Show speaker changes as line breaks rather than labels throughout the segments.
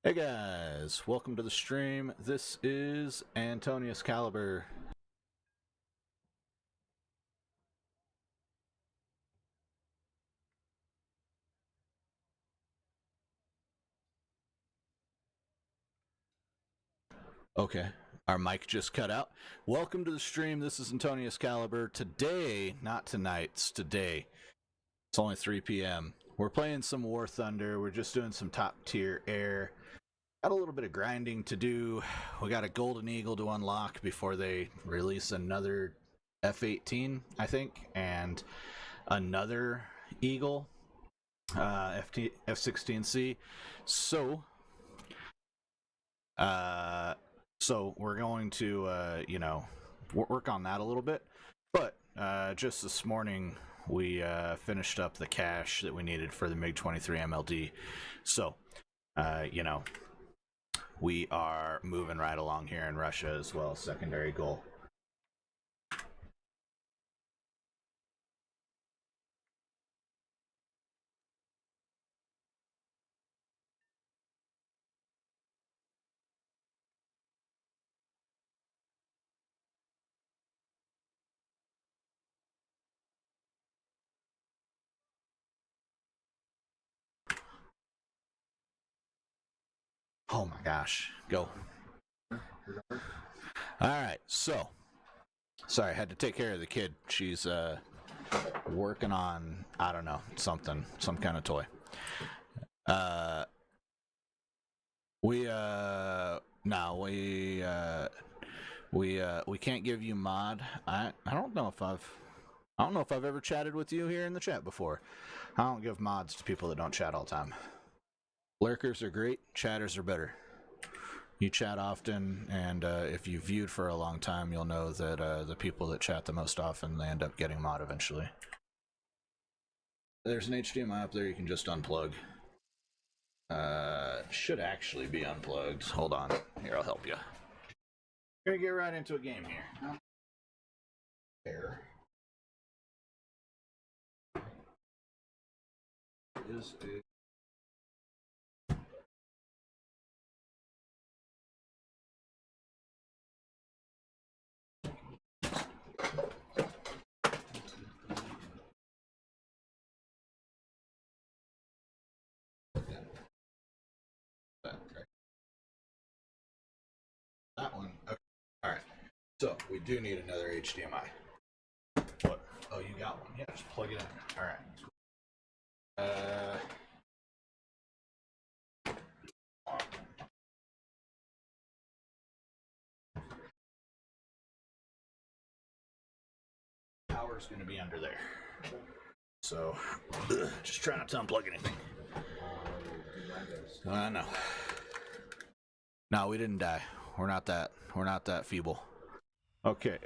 Hey guys, welcome to the stream. This is Antonius Caliber. Okay, our mic just cut out. Welcome to the stream. This is Antonius Caliber. Today, not tonight, it's today. It's only 3 p.m. We're playing some War Thunder. We're just doing some top tier air. Got a little bit of grinding to do. We got a Golden Eagle to unlock before they release another F-18, I think, and another Eagle, F-16C. So we're going to, work on that a little bit. But just this morning, we finished up the cache that we needed for the MiG-23 MLD. So, we are moving right along here in Russia as well, secondary goal. Oh my gosh, go. Alright, so, sorry, I had to take care of the kid. She's working on, I don't know, some kind of toy. We can't give you mod. I don't know if I've ever chatted with you here in the chat before. I don't give mods to people that don't chat all the time. Lurkers are great, chatters are better. You chat often, and if you viewed for a long time, you'll know that the people that chat the most often, they end up getting mod eventually. There's an HDMI up there you can just unplug. Should actually be unplugged. Hold on. Here, I'll help you. We're gonna get right into a game here. There is a... That one. Okay. All right. So we do need another HDMI. What? Oh, you got one. Yeah, just plug it in. All right. Power's going to be under there. So just try not to unplug anything. No. No, we didn't die. We're not that feeble. Okay,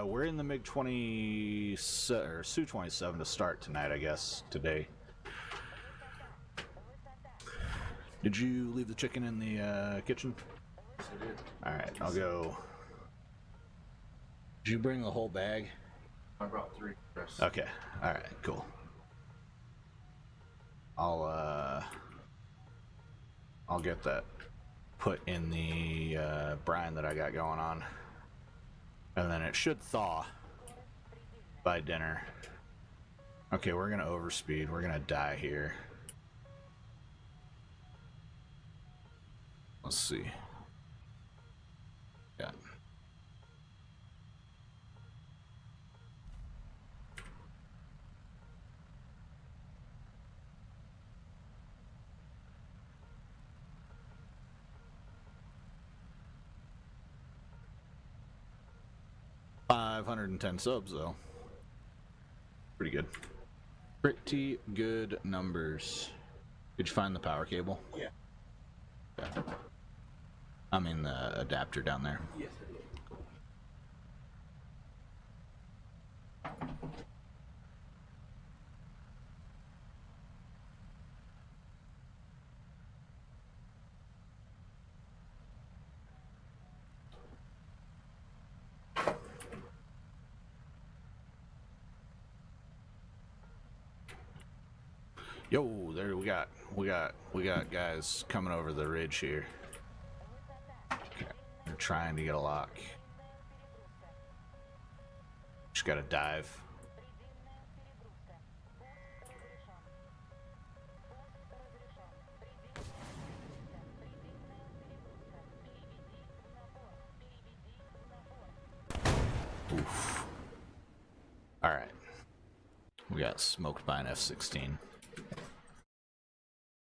we're in the MiG-20 or Su-27 to start tonight, I guess, today. Did you leave the chicken in the kitchen?
Yes, I did.
Alright, I'll go. Did you bring the whole bag?
I brought 3. Yes.
Okay, alright, cool. I'll get that put in the brine that I got going on. And then it should thaw by dinner. Okay, we're gonna overspeed. We're gonna die here. Let's see. Yeah. $510 subs though. Pretty good. Pretty good numbers. Did you find the power cable?
Yeah.
Okay. I mean the adapter down there.
Yes, I did.
Yo, there we got guys coming over the ridge here. Okay. They're trying to get a lock. Just gotta dive. Oof. Alright. We got smoked by an F-16.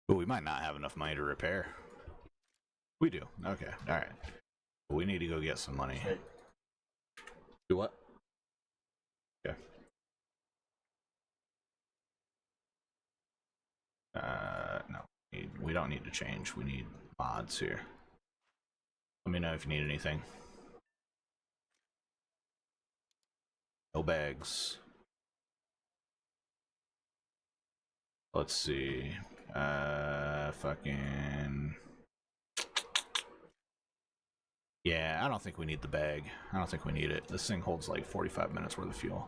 But we might not have enough money to repair. We do. Okay. Alright. We need to go get some money. Do what? Okay. No. We don't need to change. We need mods here. Let me know if you need anything. No bags. Let's see. Fucking... Yeah, I don't think we need the bag. I don't think we need it. This thing holds like 45 minutes worth of fuel.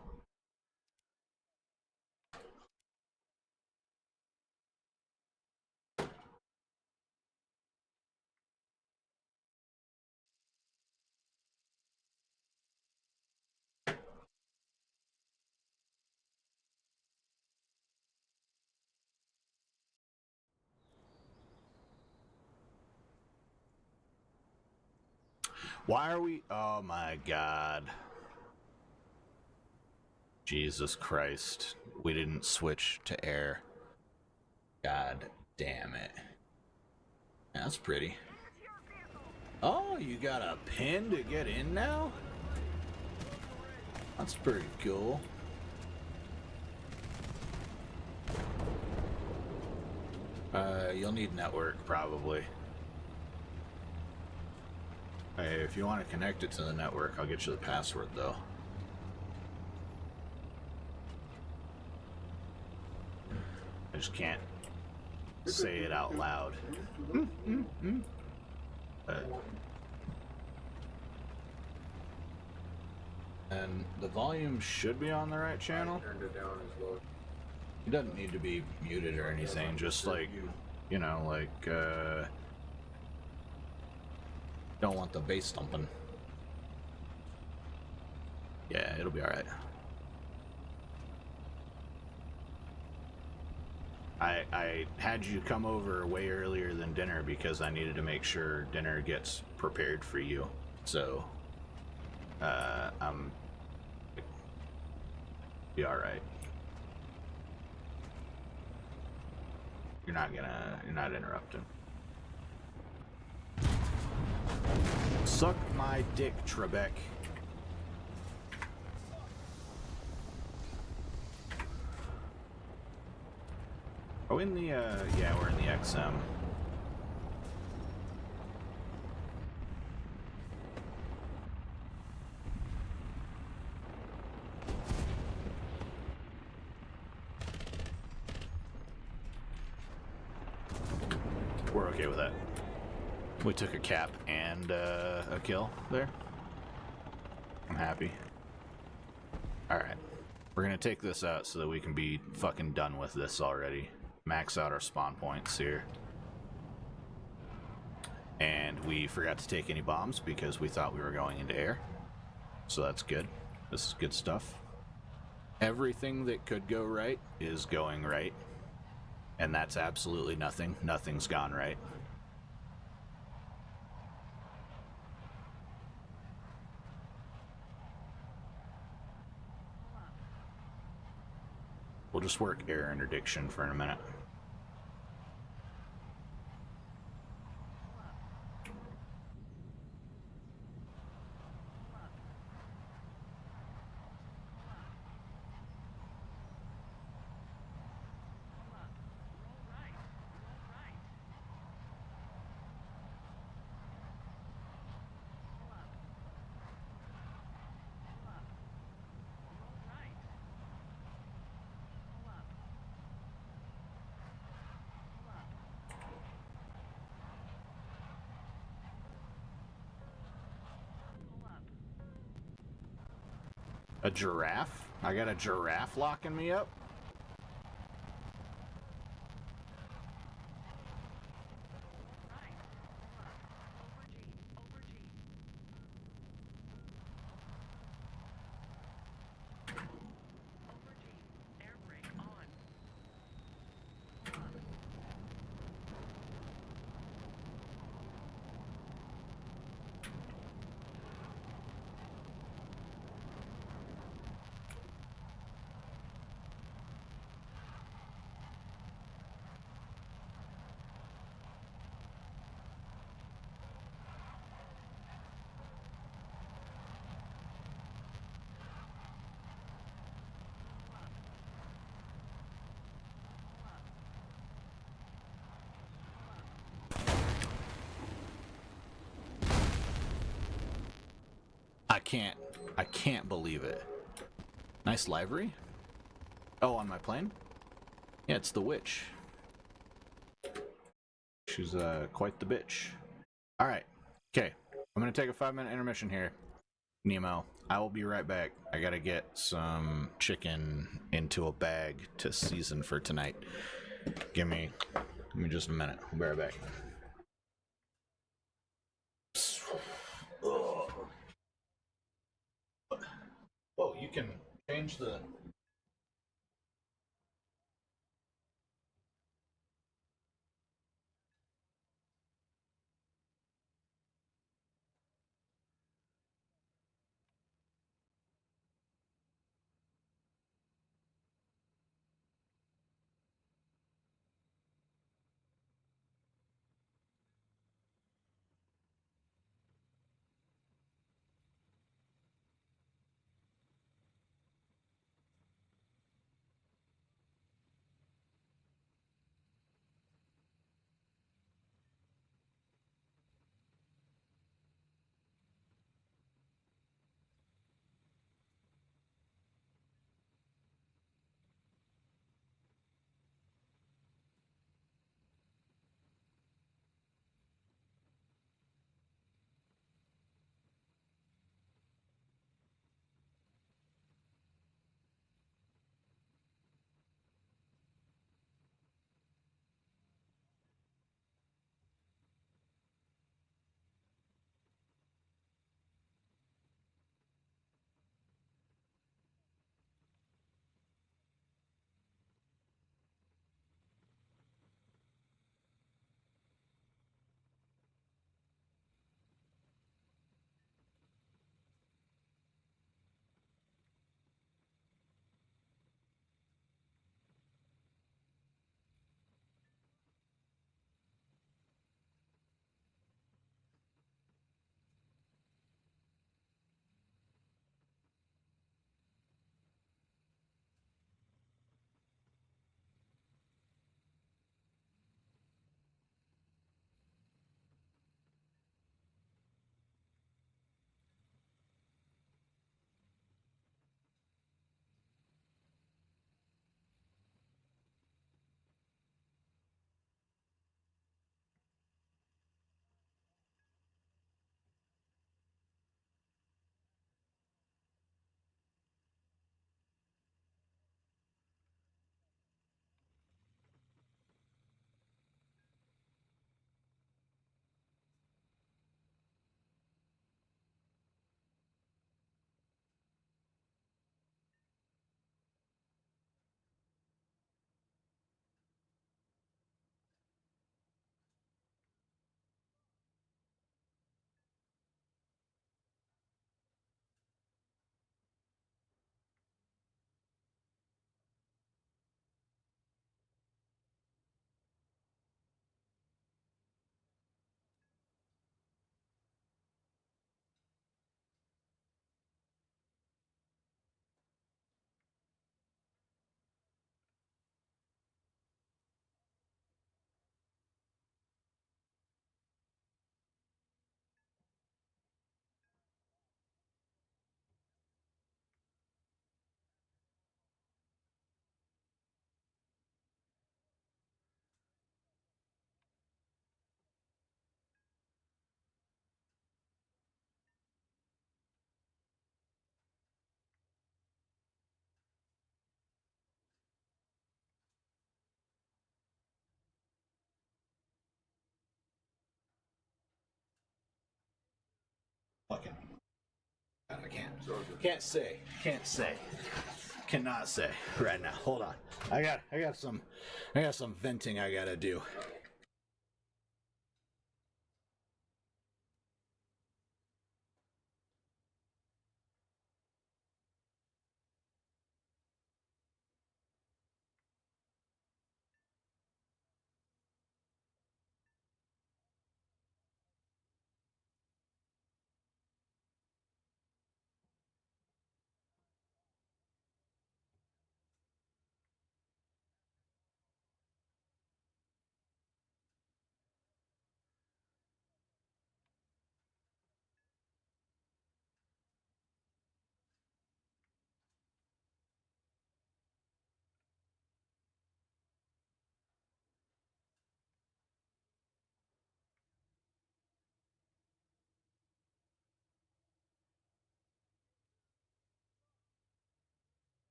Why are we... Oh my god. Jesus Christ. We didn't switch to air. God damn it. That's pretty. Oh, you got a pin to get in now? That's pretty cool. You'll need network, probably. Hey, if you want to connect it to the network, I'll get you the password, though. I just can't say it out loud. And the volume should be on the right channel.
I turned it down as low.
It doesn't need to be muted or anything, just like, you know, like, don't want the bass thumping. Yeah, it'll be alright. I had you come over way earlier than dinner because I needed to make sure dinner gets prepared for you. So, I'm be alright. You're not interrupting. Suck my dick, Trebek. Oh, in the, yeah, we're in the XM. We're okay with that. We took a cap and a kill there. I'm happy. Alright. We're gonna take this out so that we can be fucking done with this already. Max out our spawn points here. And we forgot to take any bombs because we thought we were going into air. So that's good. This is good stuff. Everything that could go right is going right. And that's absolutely nothing. Nothing's gone right. We'll just work air interdiction for a minute. A giraffe? I got a giraffe locking me up? I can't believe it. Nice livery. Oh, on my plane? Yeah, it's the witch. She's quite the bitch. All right. Okay. I'm going to take a 5-minute intermission here. Nemo, I will be right back. I got to get some chicken into a bag to season for tonight. Give me just a minute. I'll be right back. Oh, you can change the... Fucking... I can't. Can't say. Can't say. Cannot say right now. Hold on. I got some venting I gotta do.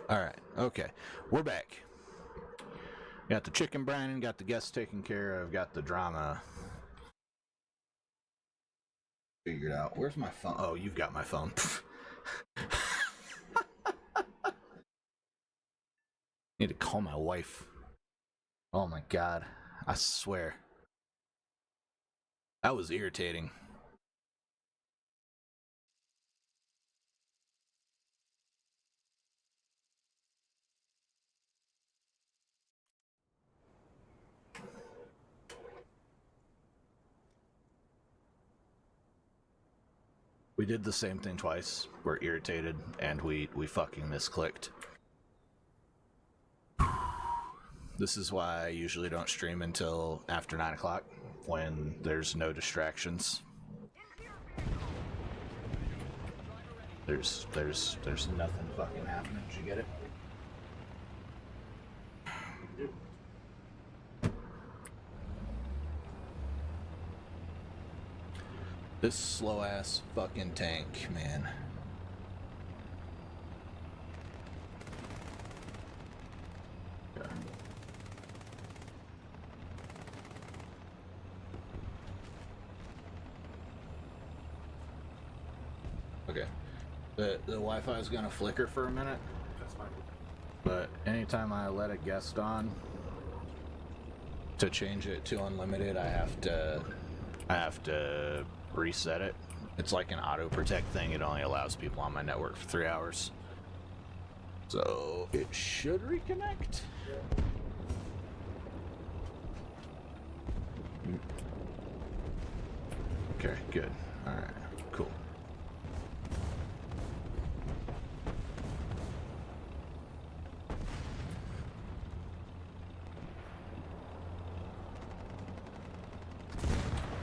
Alright, okay. We're back. Got the chicken brining, got the guests taken care of, got the drama figured out. Where's my phone? Oh, you've got my phone. Need to call my wife. Oh my god. I swear. That was irritating. We did the same thing twice. We're irritated and we fucking misclicked. This is why I usually don't stream until after 9 o'clock when there's no distractions. There's nothing fucking happening. Did you get it? This slow ass fucking tank, man. Yeah. Okay. The Wi-Fi is gonna flicker for a minute.
That's fine.
But anytime I let a guest on, to change it to unlimited, I have to reset it. It's like an auto protect thing. It only allows people on my network for 3 hours. So it should reconnect. Okay, good. All right, cool.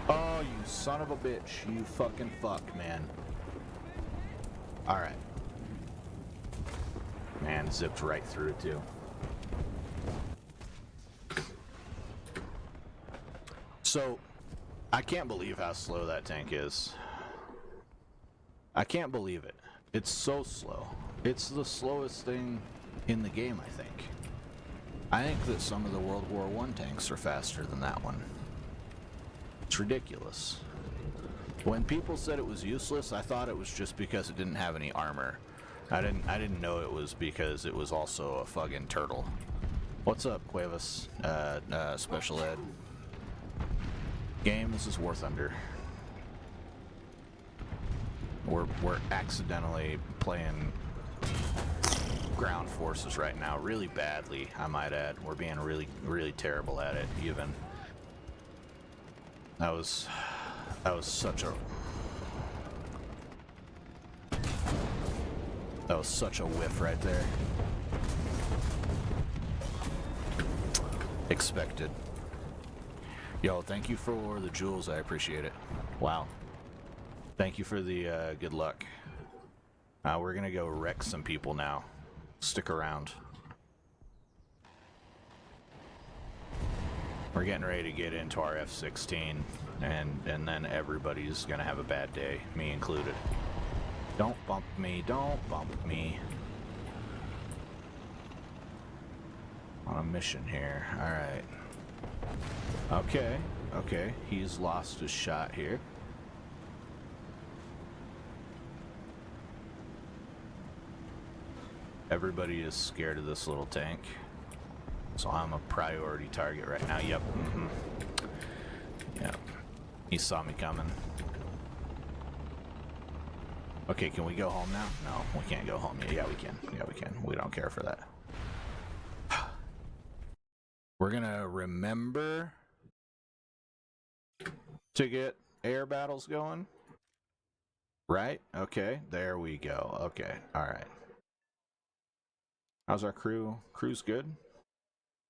Oh, you son of a bitch. You fucking fuck, man. Alright. Man, zipped right through it, too. So, I can't believe how slow that tank is. I can't believe it. It's so slow. It's the slowest thing in the game, I think. I think that some of the World War I tanks are faster than that one. It's ridiculous. When people said it was useless, I thought it was just because it didn't have any armor. I didn't know it was because it was also a fucking turtle. What's up, Cuevas? Special Ed. Game, this is War Thunder. We're accidentally playing ground forces right now, really badly, I might add. We're being really terrible at it, even. That was such a whiff right there. Expected. Yo, thank you for the jewels. I appreciate it. Wow. Thank you for the good luck. We're gonna go wreck some people now. Stick around. We're getting ready to get into our F-16, and then everybody's gonna have a bad day, me included. Don't bump me, don't bump me. On a mission here, alright. Okay, he's lost his shot here. Everybody is scared of this little tank. So I'm a priority target right now. Yep. Yep. He saw me coming. Okay, can we go home now? No, we can't go home yet. Yeah, we can. Yeah, we can. We don't care for that. We're gonna remember to get air battles going. Right? Okay, there we go. Okay, alright. How's our crew? Crew's good?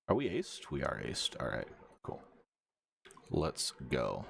Are we aced? We are aced. Alright, cool. Let's go.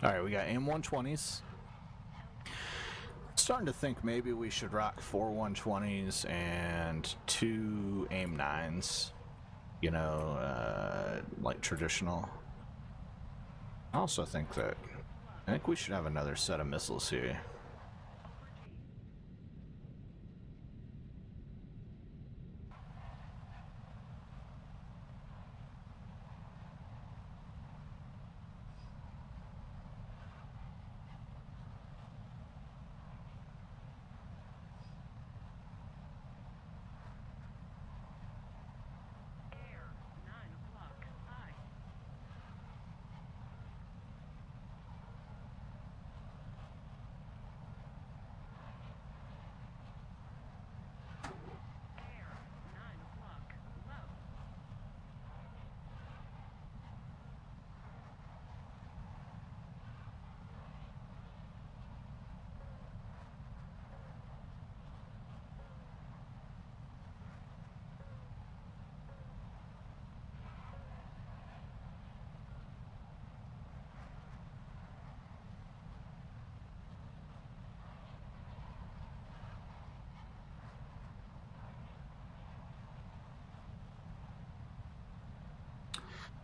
Alright, we got AIM-120s. Starting to think maybe we should rock 4 120s and 2 AIM-9s. You know, like traditional. I also think we should have another set of missiles here.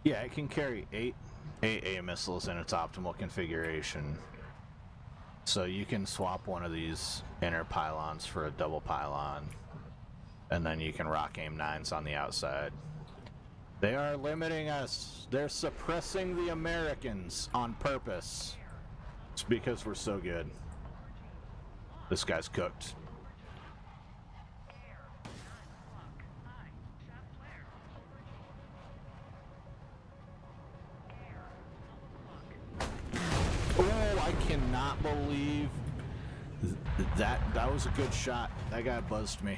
Yeah, it can carry 8 AA missiles in its optimal configuration. So you can swap one of these inner pylons for a double pylon, and then you can rock AIM-9s on the outside. They are limiting us. They're suppressing the Americans on purpose. It's because we're so good. This guy's cooked. Oh, I cannot believe that was a good shot. That guy buzzed me.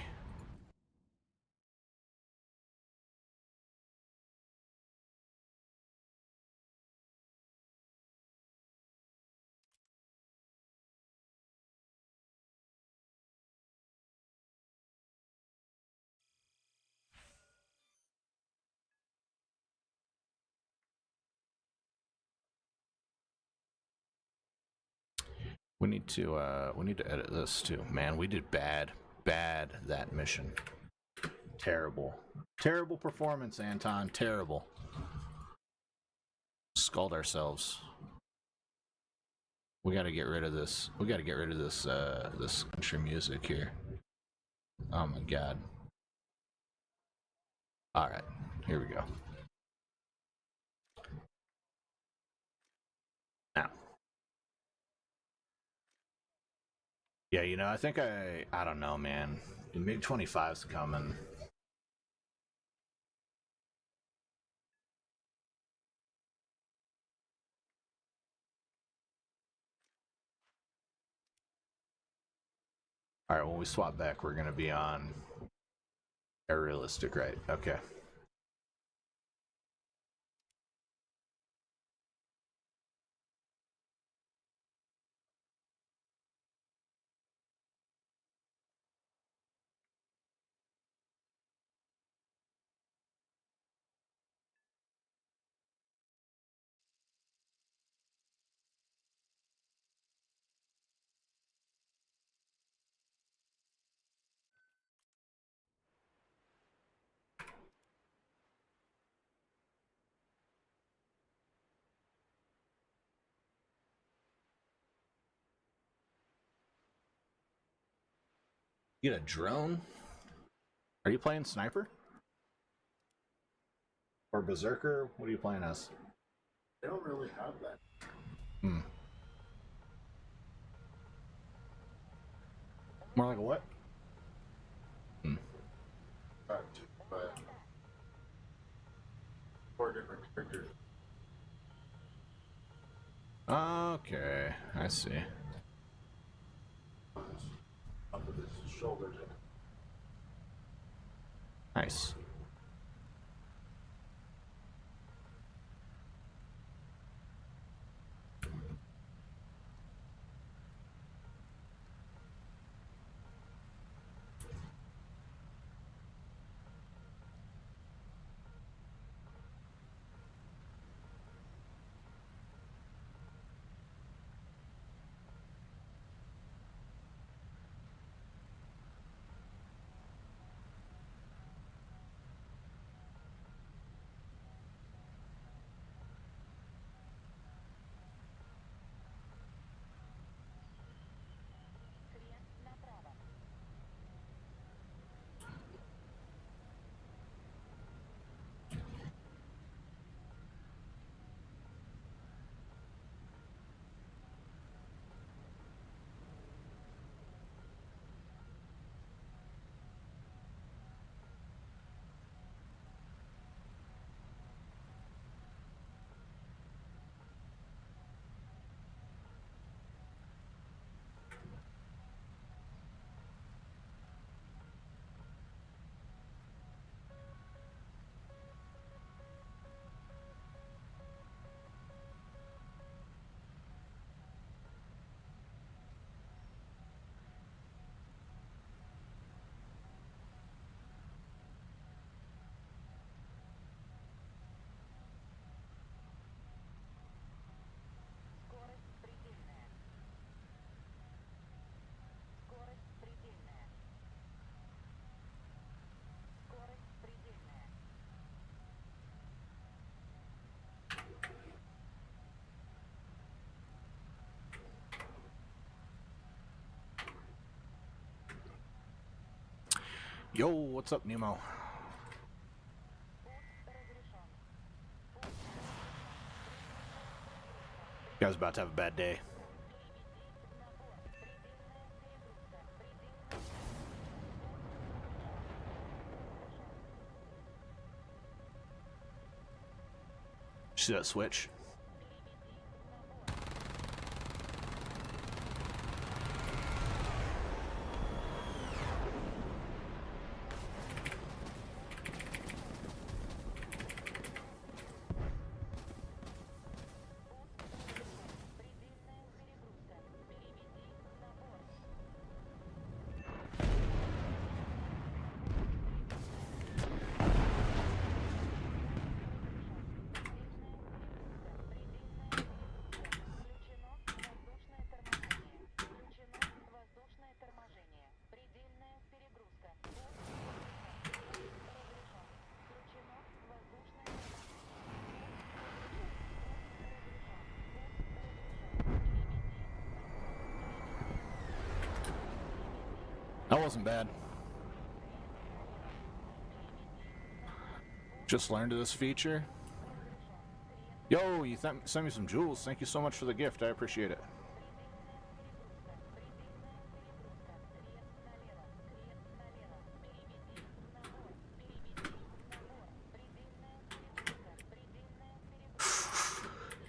We need to edit this too. Man, we did bad that mission. Terrible performance, Anton. Terrible. Scald ourselves. We got to get rid of this. We got to get rid of this this country music here. Oh my god. All right, here we go. Now. Yeah, you know, I think I don't know, man. The MiG-25's coming. All right, when we swap back, we're gonna be on air realistic, right? Okay. You get a drone? Are you playing sniper? Or berserker? What are you playing as?
They don't really have that.
Hmm. More like a what? Hmm.
But 4 different characters.
Okay, I see.
Up of his shoulder.
Nice. Yo, what's up, Nemo? Guy's about to have a bad day. See that switch? That wasn't bad. Just learned of this feature. Yo, you sent me some jewels. Thank you so much for the gift. I appreciate it.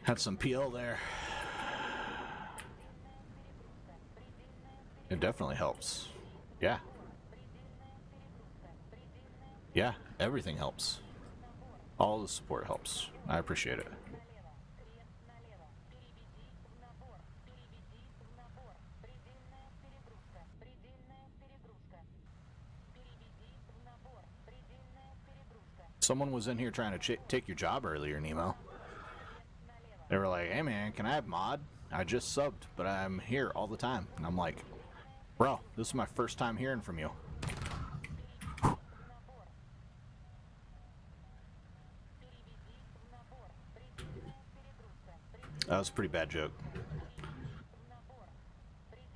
Had some PL there. It definitely helps. Yeah. Yeah, everything helps. All the support helps. I appreciate it. Someone was in here trying to take your job earlier, Nemo. They were like, hey man, can I have mod? I just subbed, but I'm here all the time. And I'm like, bro, this is my first time hearing from you. That was a pretty bad joke.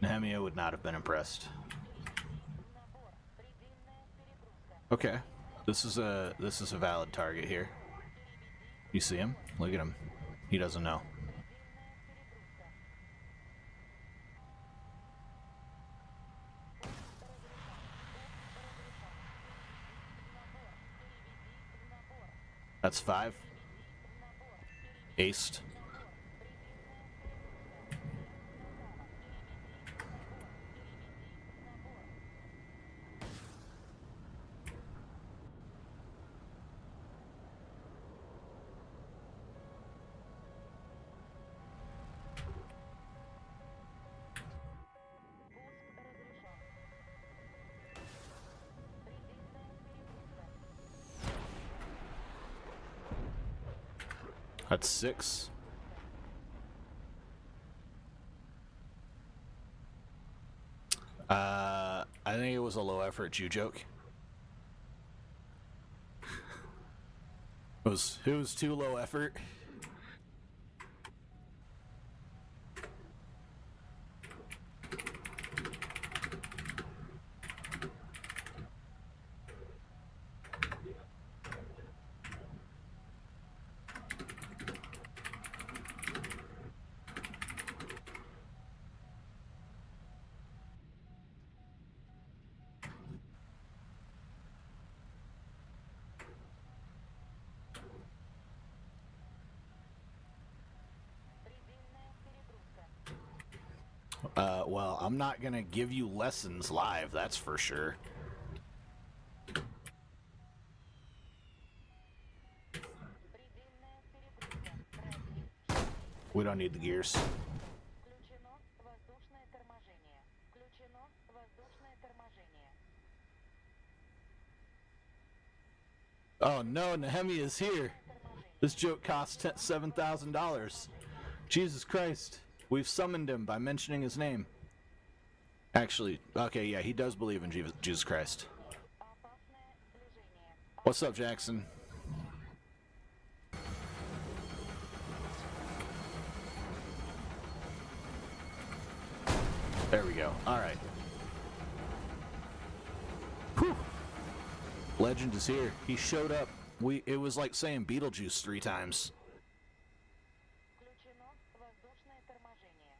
Nehemia would not have been impressed. Okay, this is a valid target here. You see him? Look at him. He doesn't know. That's 5. Aced. That's 6. I think it was a low effort Jew joke. It was too low effort. Well, I'm not gonna give you lessons live, that's for sure. We don't need the gears. Oh no, Nehemia is here. This joke cost $7,000. Jesus Christ. We've summoned him by mentioning his name. Actually, okay, yeah, he does believe in Jesus Christ. What's up, Jackson? There we go. All right. Whew. Legend is here. He showed up. It was like saying Beetlejuice 3 times.
Включено воздушное торможение.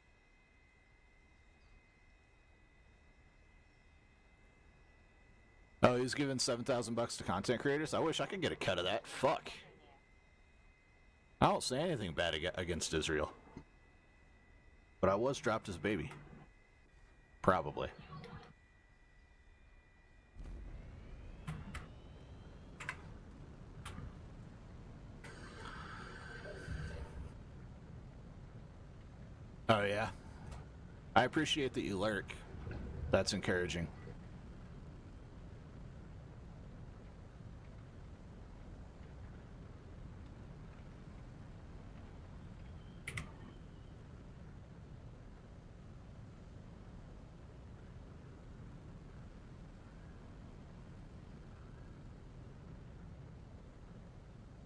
Oh, he's giving $7,000 to content creators? I wish I could get a cut of that. Fuck. I don't say anything bad against Israel. But I was dropped as a baby. Probably. Oh, yeah. I appreciate that you lurk. That's encouraging.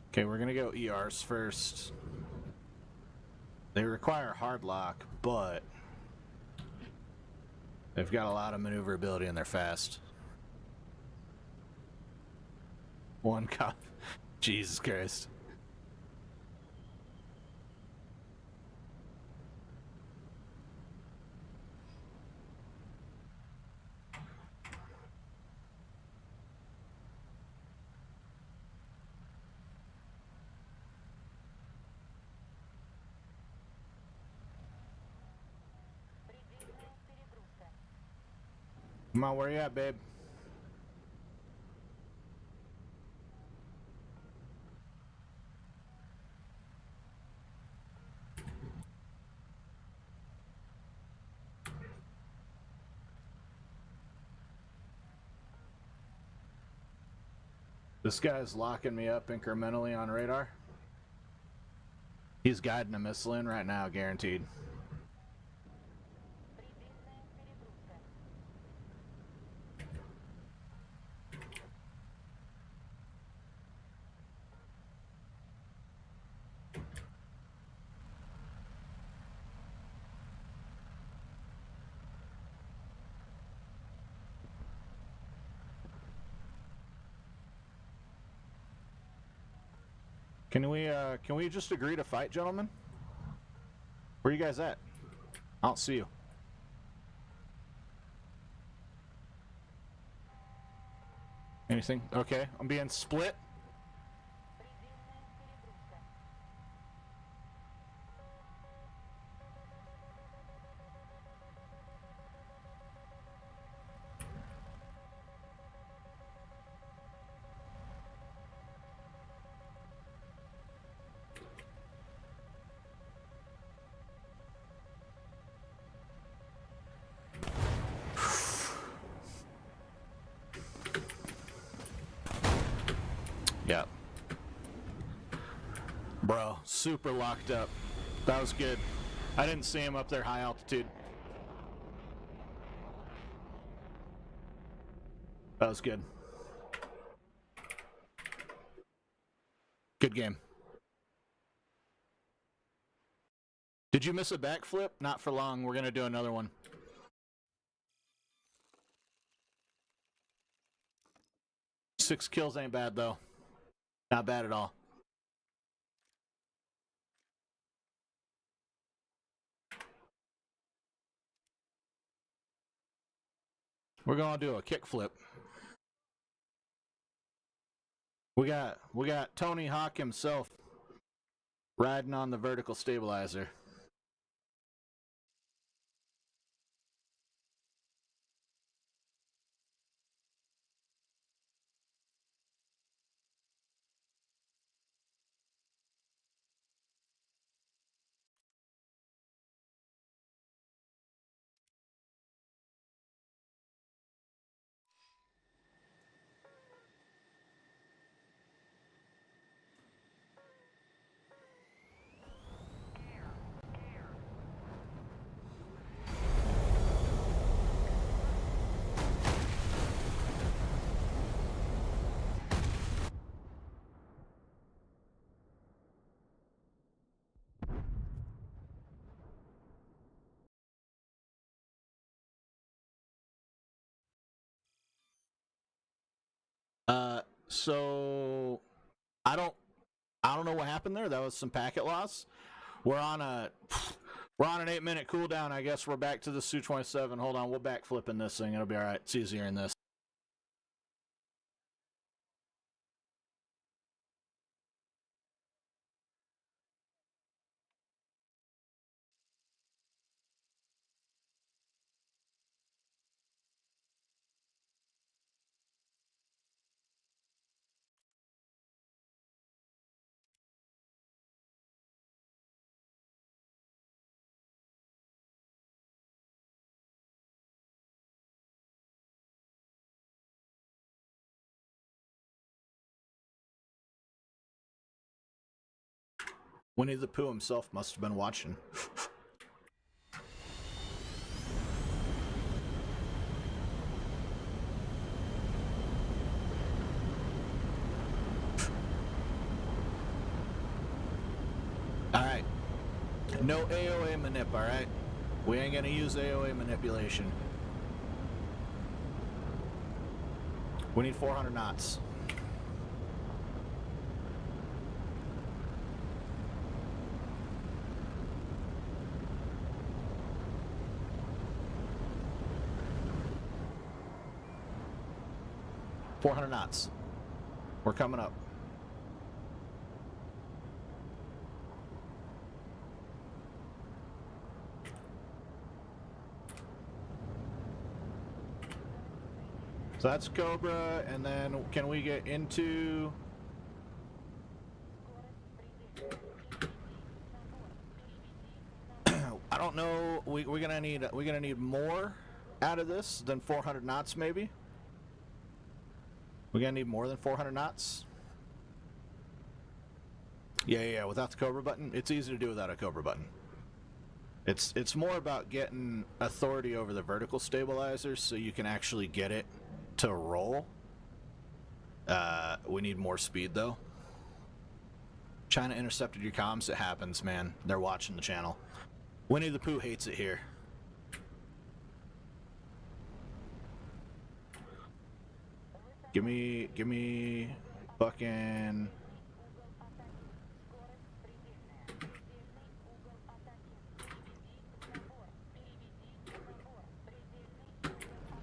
Okay, we're gonna go ERs first. They require hard lock, but they've got a lot of maneuverability and they're fast. One cop. Jesus Christ.
Предельная перегрузка.
Come on, where you at, babe? This guy's locking me up incrementally on radar. He's guiding a missile in right now, guaranteed.
Предельная перегрузка.
Can we just agree to fight, gentlemen? Where you guys at? I don't see you. Anything? Okay, I'm being split.
Предельная перегрузка.
Yeah. Bro, super locked up. That was good. I didn't see him up there high altitude. That was good. Good game. Did you miss a backflip? Not for long. We're going to do another one. Six kills ain't bad, though. Not bad at all. We're going to do a kickflip. We got Tony Hawk himself riding on the vertical stabilizer. So I don't know what happened there. That was some packet loss. We're on an 8-minute cooldown. I guess we're back to the Su-27. Hold on, we'll backflip in this thing. It'll be all right. It's easier in this. Winnie the Pooh himself must have been watching. Alright. No AOA manip, alright? We ain't gonna use AOA manipulation. We need 400 knots. $400 knots. We're coming up. So that's Cobra, and then can we get into... I don't know. We're gonna need more out of this than 400 knots, maybe. We're gonna need more than 400 knots. Yeah. Without the Cobra button, it's easy to do without a Cobra button. It's more about getting authority over the vertical stabilizers so you can actually get it to roll. We need more speed though. China intercepted your comms. It happens, man. They're watching the channel. Winnie the Pooh hates it here. Give me fucking...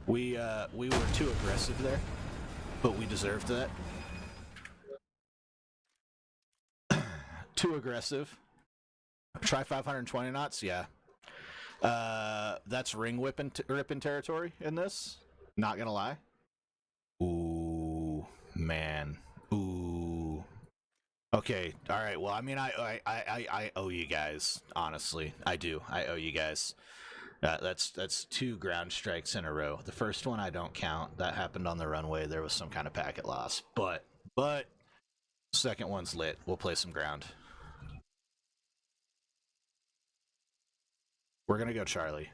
We were too aggressive there, but we deserved that. Too aggressive. Try 520 knots, yeah. That's ring ripping territory in this. Not gonna lie. Ooh, man. Ooh. Okay, all right. Well, I mean, I owe you guys. Honestly, I do. I owe you guys. That's 2 ground strikes in a row. The first one I don't count. That happened on the runway. There was some kind of packet loss. But second one's lit. We'll play some ground. We're gonna go Charlie.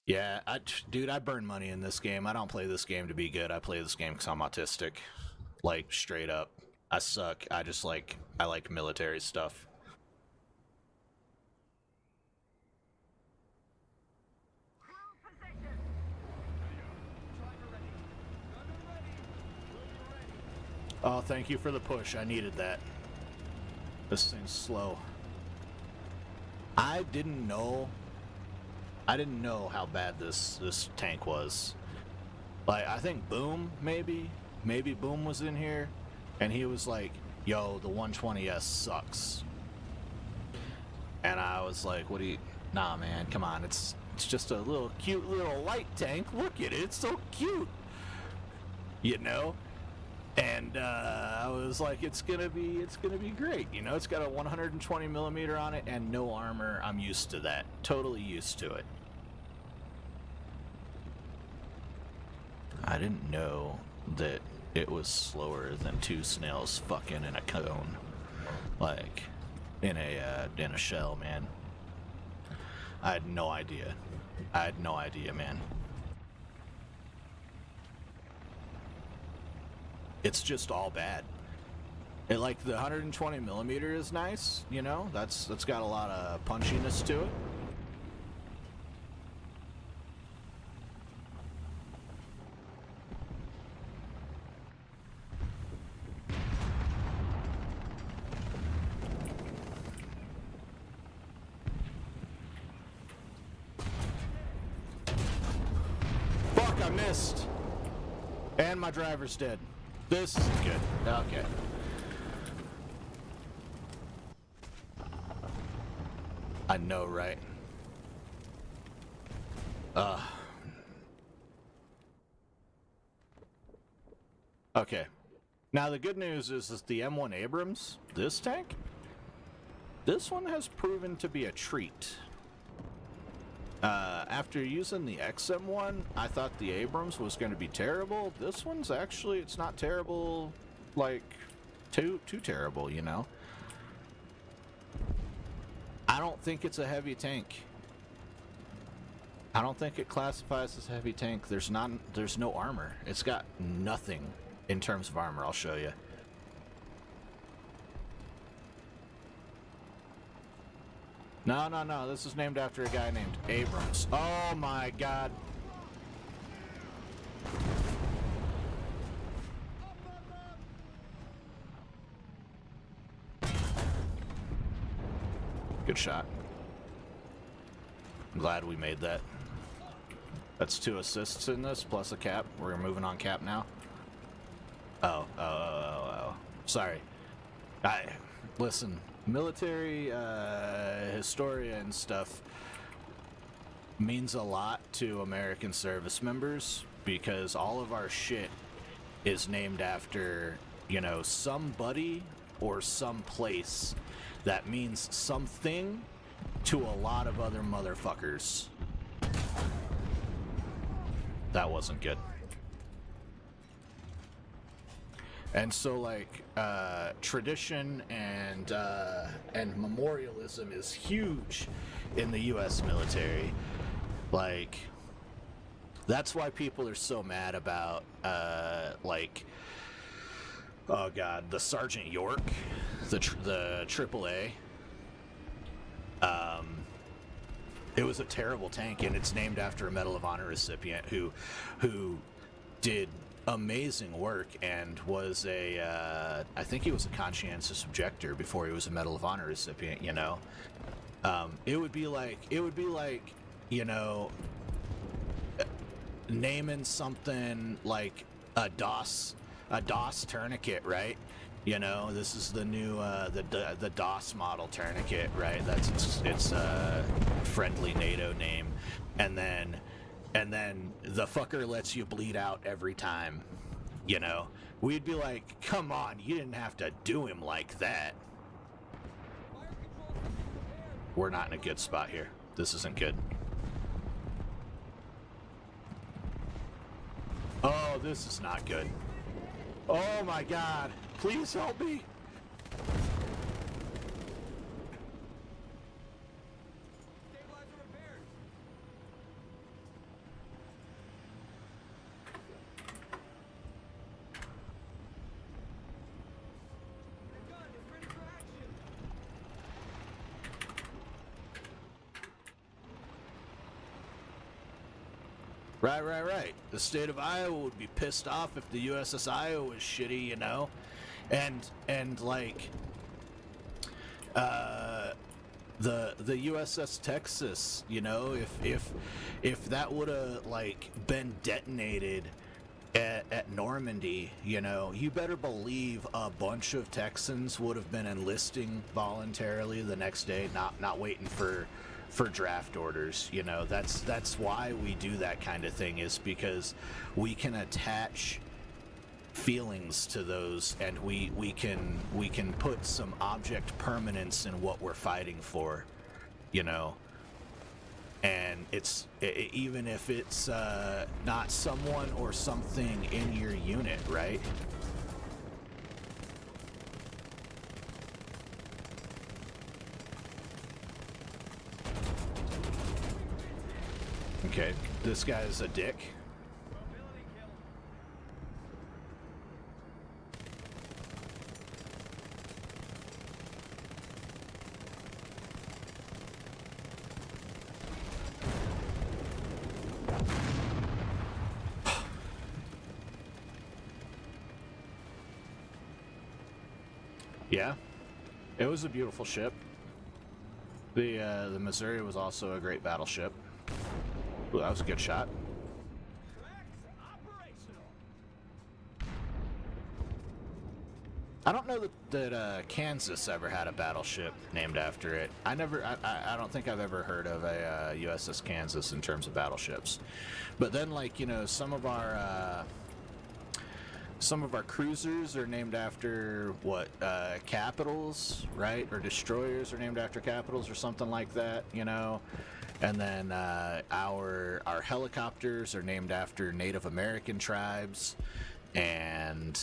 Yeah, dude, I burn money in this game. I don't play this game to be good. I play this game because I'm autistic. Like, straight up. I suck. I like military stuff. Oh, thank you for the push. I needed that. This thing's slow. I didn't know how bad this tank was. Like, I think Boom, maybe Boom was in here, and he was like, yo, the 120S sucks. And I was like, what do you... Nah, man, come on. It's just a little cute little light tank. Look at it. It's so cute. You know? And I was like, it's gonna be great. You know, it's got a 120 millimeter on it and no armor. I'm used to that. Totally used to it. I didn't know that it was slower than 2 snails fucking in a cone, like in a shell, man. I had no idea. Man. It's just all bad. It, like, the 120 millimeter is nice, you know. That's got a lot of punchiness to it. missed. And my driver's dead. This isn't good. Okay. I know, right? Okay. Now the good news is the M1 Abrams, this tank, this one has proven to be a treat. After using the XM1, I thought the Abrams was going to be terrible. This one's actually, it's not terrible, like, too terrible, you know? I don't think it's a heavy tank. I don't think it classifies as a heavy tank. There's no armor. It's got nothing in terms of armor. I'll show you. No. This is named after a guy named Abrams. Oh my god. Good shot. I'm glad we made that. That's 2 assists in this, plus a cap. We're moving on cap now. Oh. Sorry. Listen, military historia and stuff means a lot to American service members because all of our shit is named after, you know, somebody or some place that means something to a lot of other motherfuckers. That wasn't good. And so, like, tradition and memorialism is huge in the U.S. military. Like, that's why people are so mad about, like, oh god, the Sergeant York, the AAA. It was a terrible tank, and it's named after a Medal of Honor recipient who did amazing work and was a I think he was a conscientious objector before he was a Medal of Honor recipient, you know. It would be like, you know, naming something like a DOS tourniquet, right? You know, this is the new the DOS model tourniquet, right? That's its friendly NATO name, and then the fucker lets you bleed out every time. You know, we'd be like, come on, you didn't have to do him like that. We're not in a good spot here. This isn't good. Oh, this is not good. Oh my god. Please help me. Right. The state of Iowa would be pissed off if the USS Iowa was shitty, you know? And like the USS Texas, you know, if that would have like been detonated at Normandy, you know, you better believe a bunch of Texans would have been enlisting voluntarily the next day, not waiting for draft orders. You know, that's why we do that kind of thing, is because we can attach feelings to those, and we can put some object permanence in what we're fighting for, you know. And even if it's not someone or something in your unit, right? Okay, this guy's a dick. Yeah, it was a beautiful ship. The Missouri was also a great battleship. Ooh, that was a good shot. I don't know that Kansas ever had a battleship named after it. I don't think I've ever heard of a USS Kansas in terms of battleships. But then, like, you know, some of our cruisers are named after what, capitals, right? Or destroyers are named after capitals or something like that, you know. And then our helicopters are named after Native American tribes, and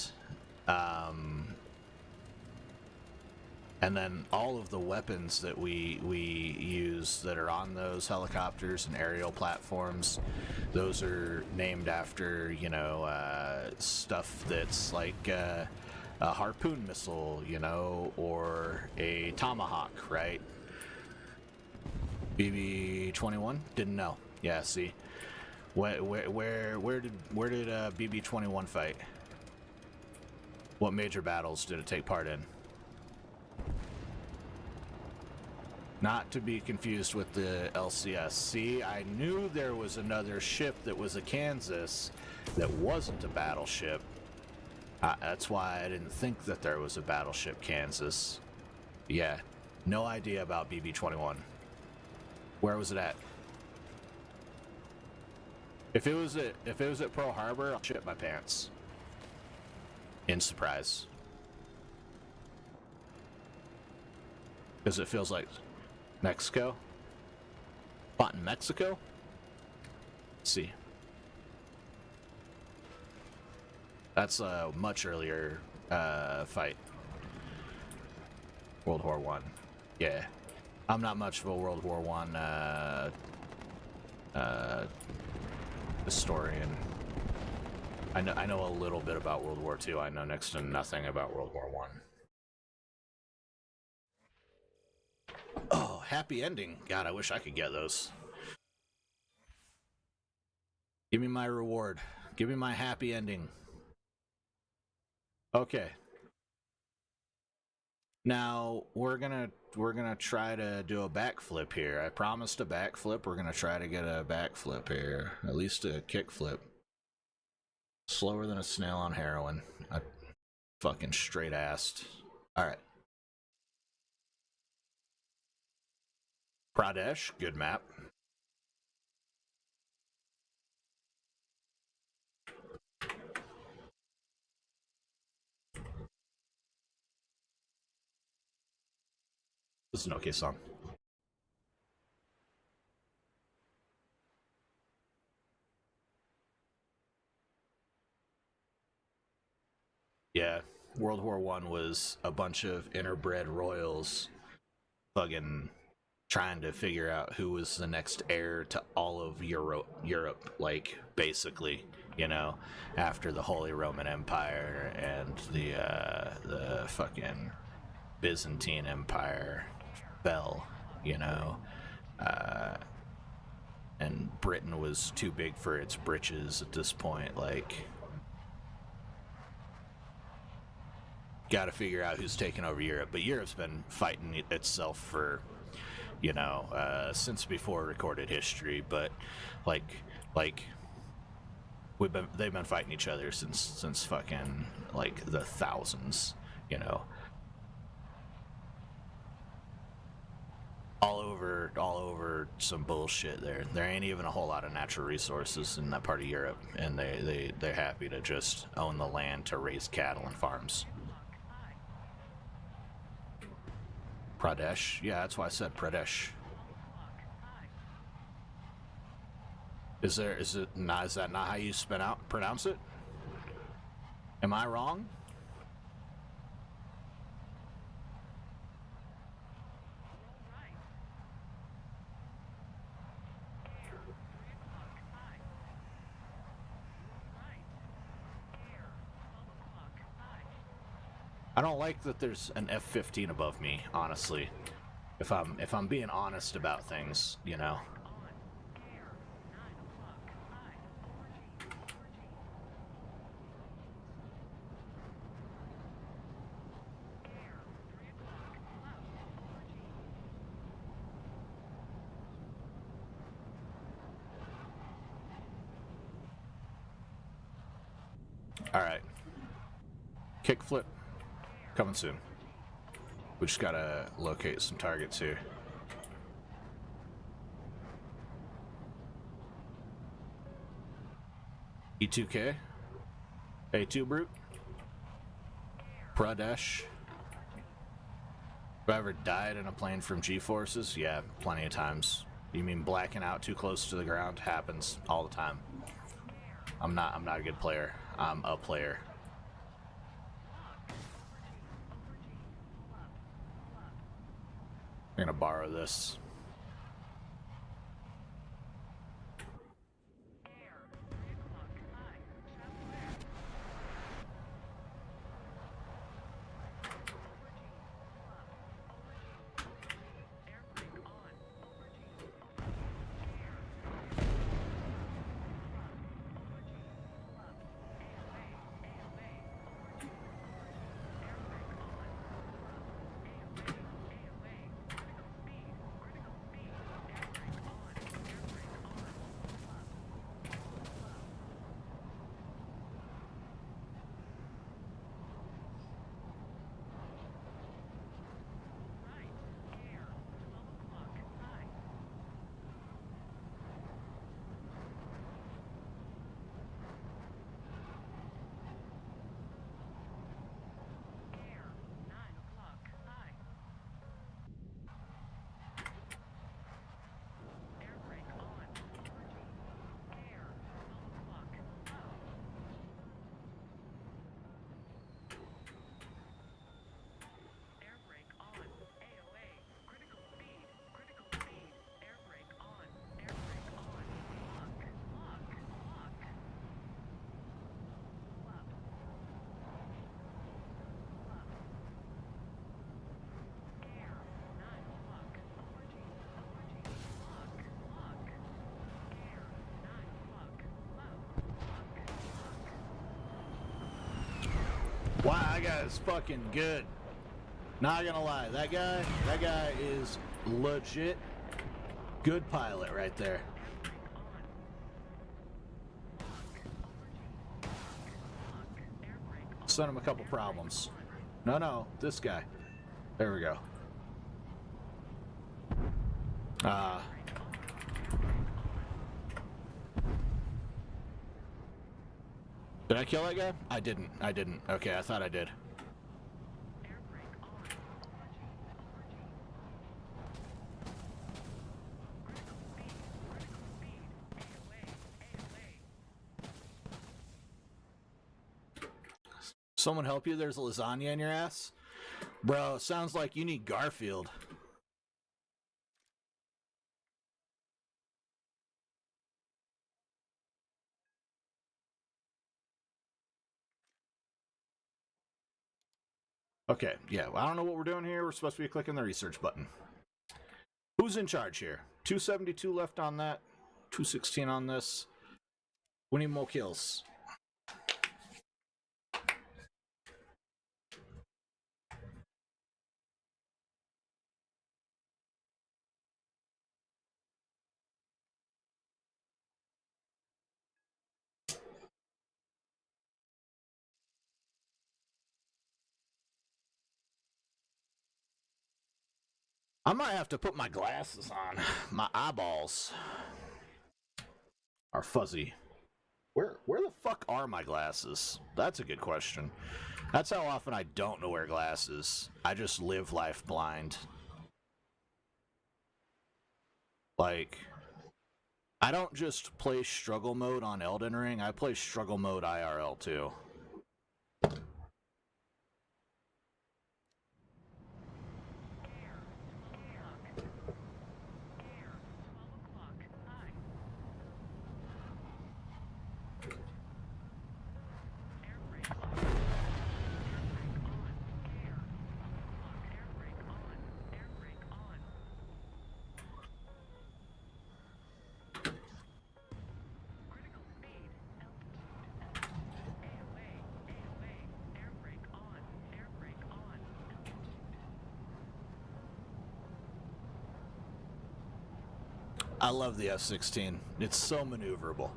then all of the weapons that we use that are on those helicopters and aerial platforms, those are named after, you know, stuff that's like a harpoon missile, you know, or a tomahawk, right? BB-21? Didn't know. Yeah, see. Where did BB-21 fight? What major battles did it take part in? Not to be confused with the LCS. See, I knew there was another ship that was a Kansas that wasn't a battleship. That's why I didn't think that there was a battleship Kansas. Yeah, no idea about BB-21. Where was it at? If it was at Pearl Harbor, I'll shit my pants. In surprise. Because it feels like Mexico. Fought in Mexico? Let's see. That's a much earlier fight. World War I. Yeah. I'm not much of a World War I historian. I know a little bit about World War II. I know next to nothing about World War I. Oh, happy ending. God, I wish I could get those. Give me my reward. Give me my happy ending. Okay. Now, we're gonna try to do a backflip here. I promised a backflip. We're gonna try to get a backflip here. At least a kickflip. Slower than a snail on heroin. I fucking straight-assed. Alright. Pradesh, good map. This is an okay song. Yeah, World War I was a bunch of interbred royals fucking trying to figure out who was the next heir to all of Europe, like, basically, you know, after the Holy Roman Empire and the fucking Byzantine Empire fell, you know, and Britain was too big for its britches at this point, like, got to figure out who's taking over Europe. But Europe's been fighting itself for, you know, since before recorded history. But like they've been fighting each other since fucking like the thousands, you know. All over some bullshit there. There ain't even a whole lot of natural resources in that part of Europe, and they're happy to just own the land to raise cattle and farms. Pradesh? Yeah, that's why I said Pradesh. Is that not how you pronounce it? Am I wrong? I don't like that there's an F-15 above me, honestly. If I'm being honest about things, you know. All right. Kickflip. Coming soon. We just gotta locate some targets here. E2K. A2 Brute. Pradesh. Have I ever died in a plane from G-forces? Yeah, plenty of times. You mean blacking out too close to the ground? Happens all the time. I'm not a good player. I'm a player. I'm gonna borrow this. Wow, that guy is fucking good. Not gonna lie, that guy is legit good pilot right there. Sent him a couple problems. No, this guy. There we go. Did I kill that guy? I didn't. Okay, I thought I did. Someone help you? There's lasagna in your ass? Bro, sounds like you need Garfield. Okay, yeah, well, I don't know what we're doing here. We're supposed to be clicking the research button. Who's in charge here? 272 left on that. 216 on this. We need more kills. I might have to put my glasses on. My eyeballs are fuzzy. Where the fuck are my glasses? That's a good question. That's how often I don't know wear glasses. I just live life blind. Like, I don't just play struggle mode on Elden Ring, I play struggle mode IRL too. I love the F-16. It's so maneuverable.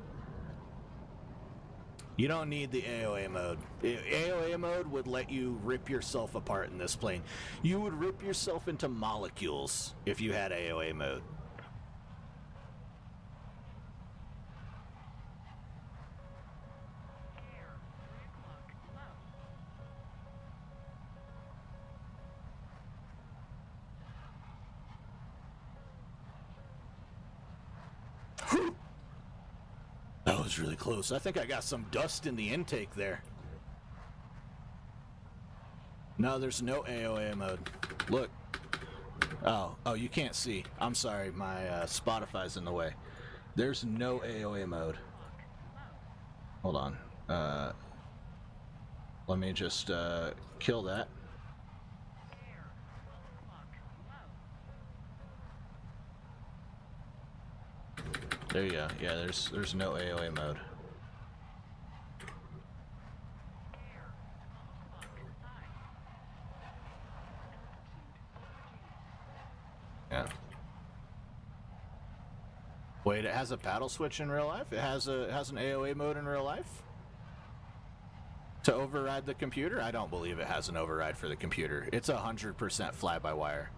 You don't need the AOA mode. AOA mode would let you rip yourself apart in this plane. You would rip yourself into molecules if you had AOA mode. That was really close. I think I got some dust in the intake there. No, there's no AOA mode. Look. Oh, you can't see. I'm sorry, my Spotify's in the way. There's no AOA mode. Hold on. Let me just kill that. There you go. Yeah, there's no AOA mode. Yeah. Wait, it has a paddle switch in real life? It has an AOA mode in real life? To override the computer? I don't believe it has an override for the computer. It's 100% fly-by-wire.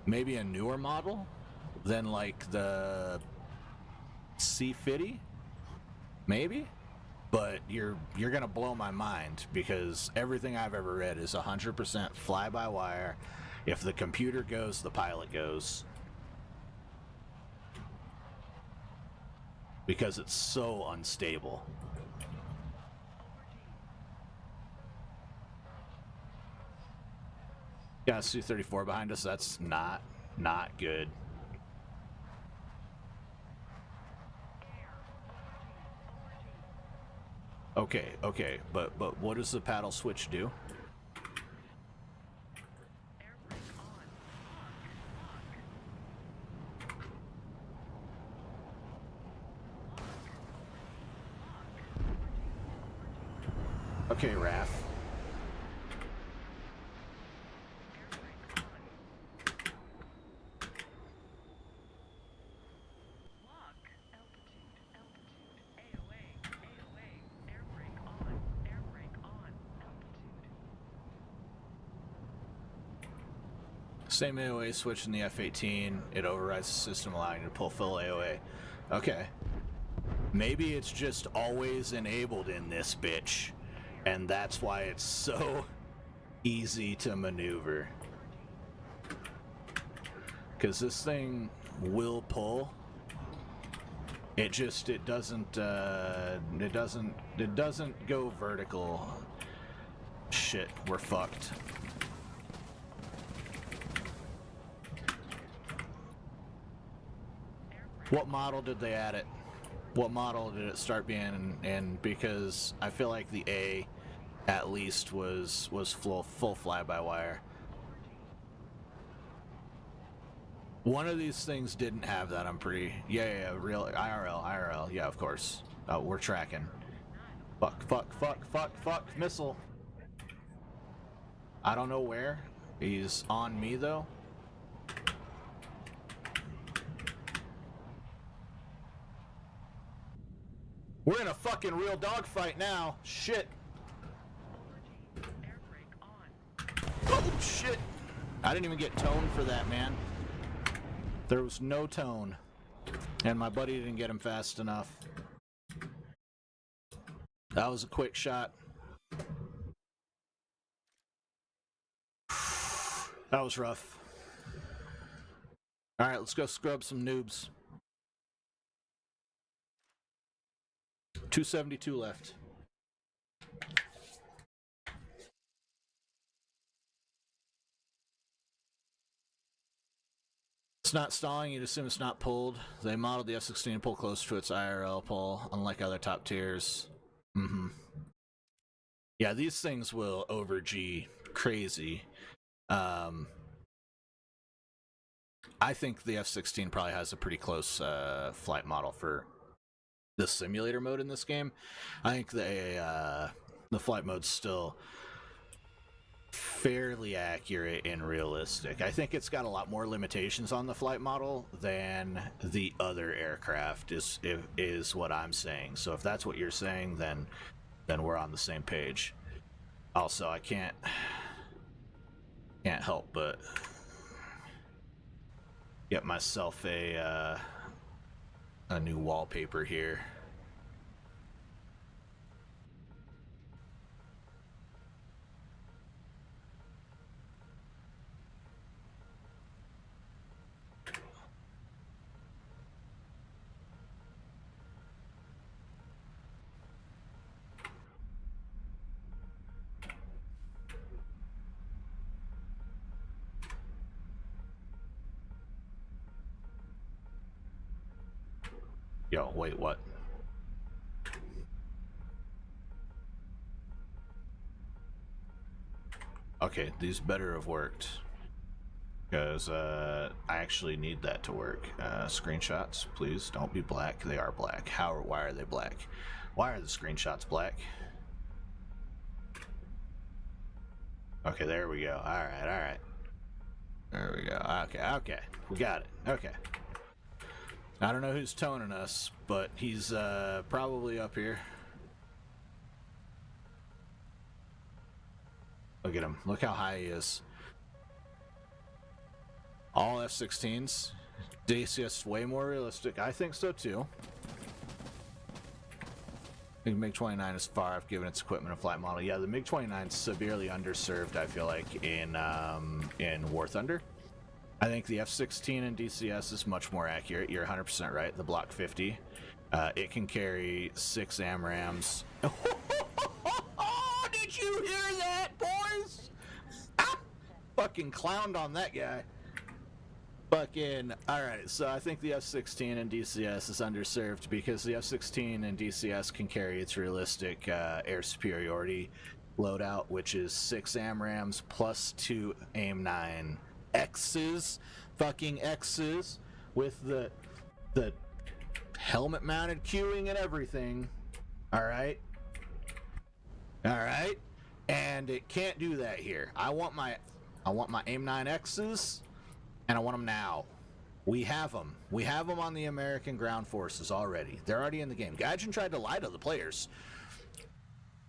Maybe a newer model than like the C50? Maybe? But you're gonna blow my mind because everything I've ever read is 100% fly-by-wire. If the computer goes, the pilot goes. Because it's so unstable. Got a Su-34 behind us. That's not good. Okay, but what does the paddle switch do? Okay, Raph. Same AOA switch in the F-18. It overrides the system, allowing you to pull full AOA. Okay. Maybe it's just always enabled in this bitch, and that's why it's so easy to maneuver. Because this thing will pull. It doesn't go vertical. Shit, we're fucked. What model did they add it? What model did it start being? And because I feel like the A, at least, was full fly-by-wire. One of these things didn't have that. I'm pretty. Yeah, real IRL. Yeah, of course. Oh, we're tracking. Fuck. Missile. I don't know where. He's on me though. We're in a fucking real dogfight now. Shit. Oh, shit. I didn't even get tone for that, man. There was no tone. And my buddy didn't get him fast enough. That was a quick shot. That was rough. Alright, let's go scrub some noobs. 272 left. It's not stalling, you'd assume it's not pulled. They modeled the F-16 pull close to its IRL pull, unlike other top tiers. Yeah, these things will over G crazy. I think the F-16 probably has a pretty close flight model for the simulator mode in this game. I think the flight mode's still fairly accurate and realistic. I think it's got a lot more limitations on the flight model than the other aircraft is what I'm saying. So if that's what you're saying, then we're on the same page. Also, I can't help but get myself a new wallpaper here. Yo, wait, what? Okay, these better have worked. Because I actually need that to work. Screenshots, please don't be black. They are black. Why are they black? Why are the screenshots black? Okay, there we go. Alright. There we go. Okay. We got it. Okay. I don't know who's toning us, but he's probably up here. Look at him. Look how high he is. All F-16s. DCS way more realistic. I think so too. I think MiG-29 is far off given its equipment and flight model. Yeah, the MiG-29 is severely underserved, I feel like, in War Thunder. I think the F-16 in DCS is much more accurate. You're 100% right. The Block 50. It can carry 6 AMRAAMs. Did you hear that, boys? Ah! Fucking clowned on that guy. Fucking alright, so I think the F-16 in DCS is underserved because the F-16 in DCS can carry its realistic air superiority loadout, which is 6 AMRAAMs plus 2 AIM-9 X's, fucking X's, with the helmet mounted queuing and everything. Alright, and it can't do that here. I want my AIM-9 X's, and I want them now. We have them. We have them on the American ground forces already. They're already in the game. Gaijin tried to lie to the players.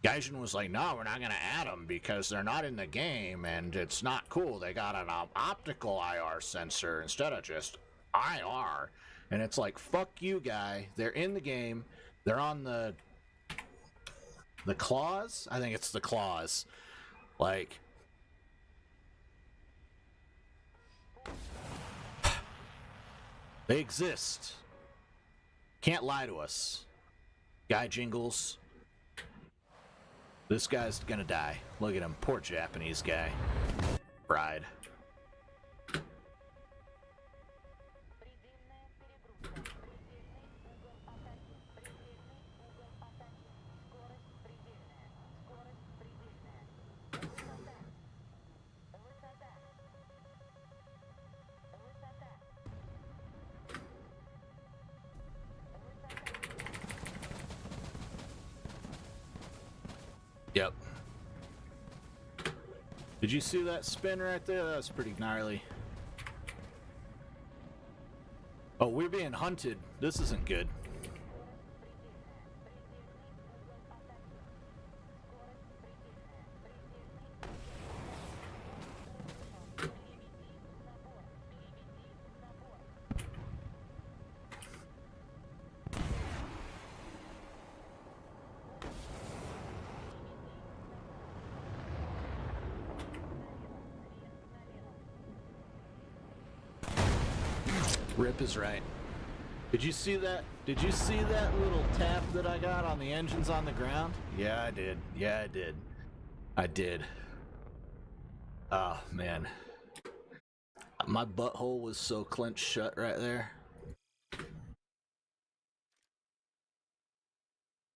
Gaijin was like, no, we're not going to add them because they're not in the game and it's not cool. They got an optical IR sensor instead of just IR. And it's like, fuck you, guy. They're in the game. They're on the claws? I think it's the claws. Like, they exist. Can't lie to us. Guy Jingles. This guy's gonna die. Look at him. Poor Japanese guy. Pride. Yep. Did you see that spin right there? That was pretty gnarly. Oh, we're being hunted. This isn't good. Rip is right. Did you see that? Did you see that little tap that I got on the engines on the ground? Yeah, I did. Yeah, I did. I did. Oh, man. My butthole was so clenched shut right there.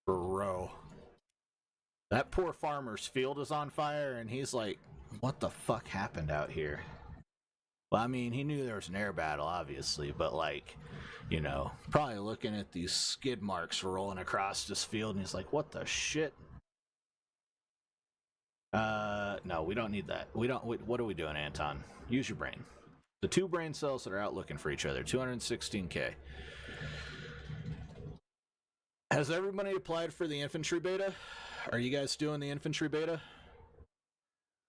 Bro. That poor farmer's field is on fire, and he's like, what the fuck happened out here? Well, I mean, he knew there was an air battle, obviously, but, like, you know, probably looking at these skid marks rolling across this field, and he's like, what the shit? No, we don't need that. What are we doing, Anton? Use your brain. The two brain cells that are out looking for each other. 216K. Has everybody applied for the infantry beta? Are you guys doing the infantry beta?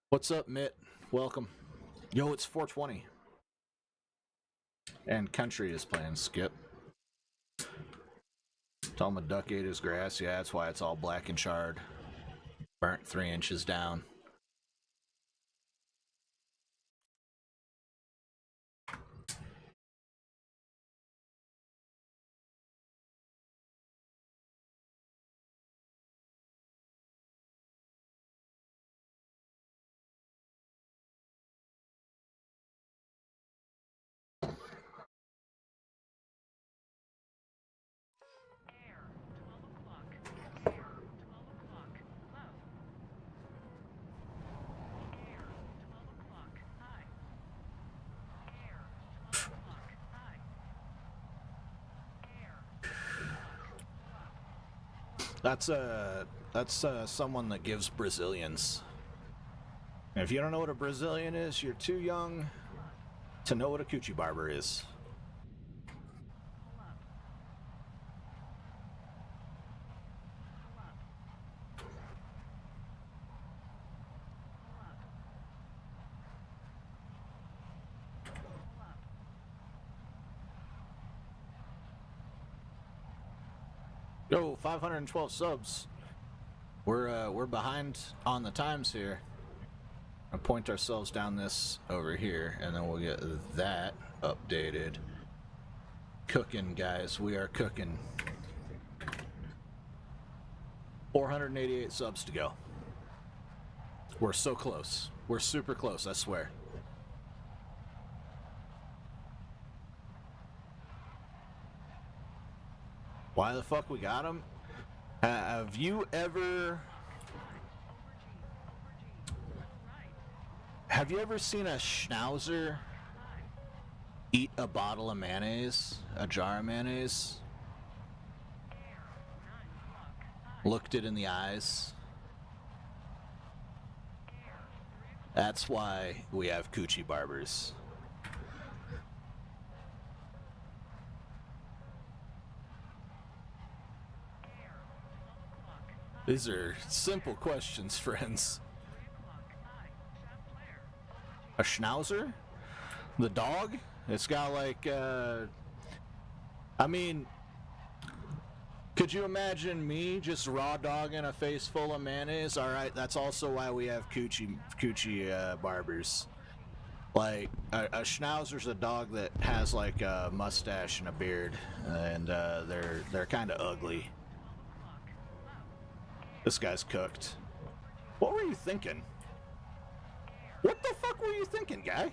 What's up, Mitt? Welcome. Yo, it's 420. And country is playing Skip. Tell him a duck ate his grass. Yeah, that's why it's all black and charred. Burnt 3 inches down.
Air, 12 o'clock. Air, 12 o'clock. Low. Air, 12 o'clock. High. Air, 12 o'clock. High. Air.
That's someone that gives Brazilians. And if you don't know what a Brazilian is, you're too young to know what a coochie barber is.
Pull up. Pull up. Pull up. Pull up.
Yo, 512 subs. We're behind on the times here. I'll point ourselves down this over here, and then we'll get that updated. Cooking, guys. We are cooking. 488 subs to go. We're so close. We're super close, I swear. Why the fuck we got him? Have you ever seen a schnauzer eat a bottle of mayonnaise, a jar of mayonnaise? Looked it in the eyes? That's why we have coochie barbers. These are simple questions, friends. A schnauzer? The dog? It's got like, I mean, could you imagine me just raw dogging a face full of mayonnaise? Alright, that's also why we have coochie barbers. Like, a schnauzer's a dog that has like a mustache and a beard, and they're kind of ugly. This guy's cooked. What were you thinking? What the fuck were you thinking, guy?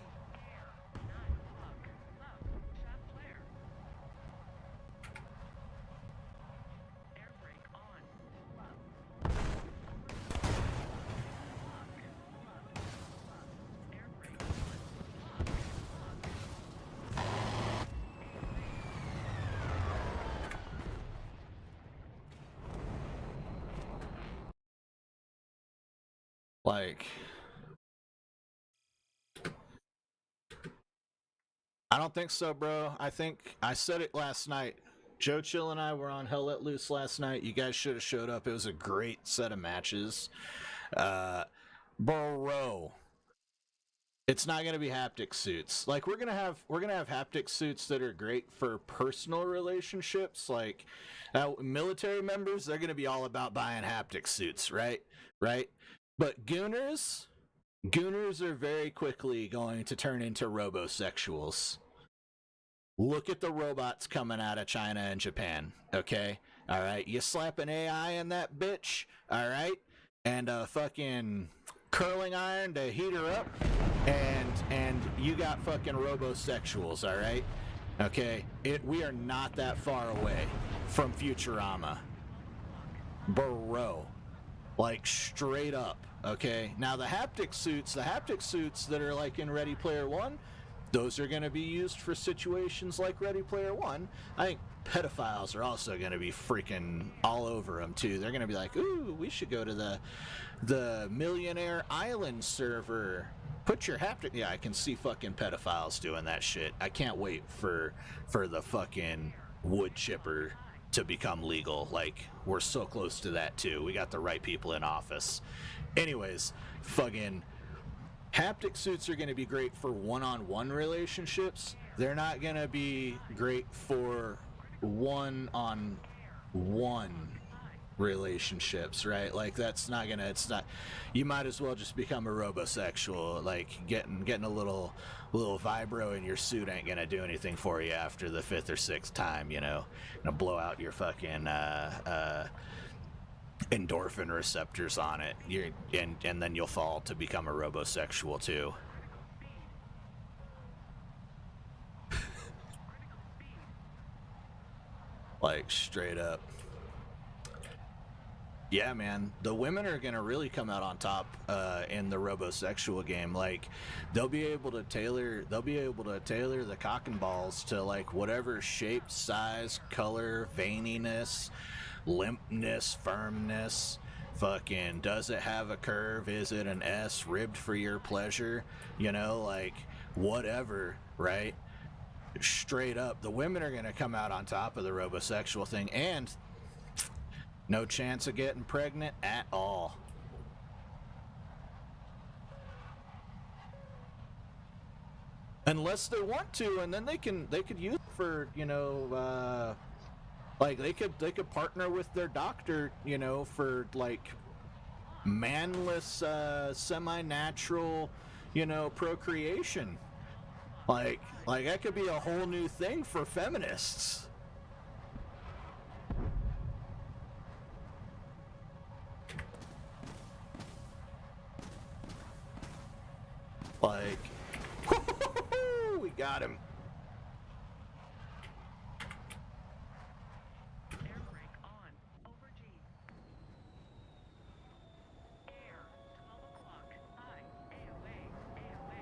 Like, I don't think so, bro. I think I said it last night. Joe Chill and I were on Hell Let Loose last night. You guys should have showed up. It was a great set of matches. Bro, it's not gonna be haptic suits. Like, we're gonna have haptic suits that are great for personal relationships. Like, military members, they're gonna be all about buying haptic suits, right? But gooners are very quickly going to turn into robosexuals. Look at the robots coming out of China and Japan, okay? All right, you slap an AI in that bitch, all right? And a fucking curling iron to heat her up, and you got fucking robosexuals, all right? Okay, we are not that far away from Futurama. Bro. Like, straight up, okay? Now, the haptic suits that are like in Ready Player One, those are going to be used for situations like Ready Player One. I think pedophiles are also going to be freaking all over them too. They're going to be like, ooh, we should go to the Millionaire Island server. Put your haptic. Yeah, I can see fucking pedophiles doing that shit. I can't wait for the fucking wood chipper to become legal. Like, we're so close to that too. We got the right people in office. Anyways, fucking haptic suits are going to be great for one-on-one relationships. They're not going to be great for one-on-one relationships, right? Like, that's not gonna, it's not, you might as well just become a robosexual. Like, getting a little vibro in your suit ain't gonna do anything for you after the 5th or 6th time, you know. Gonna blow out your fucking endorphin receptors on it. And then you'll fall to become a robosexual too. Like, straight up. Yeah, man, the women are gonna really come out on top in the robosexual game. Like, they'll be able to tailor the cock and balls to like whatever shape, size, color, veininess, limpness, firmness. Fucking, does it have a curve? Is it an S? Ribbed for your pleasure? You know, like, whatever, right? Straight up, the women are gonna come out on top of the robosexual thing, and no chance of getting pregnant at all. Unless they want to, and then they could use it for, you know, like they could partner with their doctor, you know, for like manless, semi-natural, you know, procreation. Like that could be a whole new thing for feminists. Like, we got him.
Air brake on. Over G. Air. 12 o'clock. I. AOA. AOA.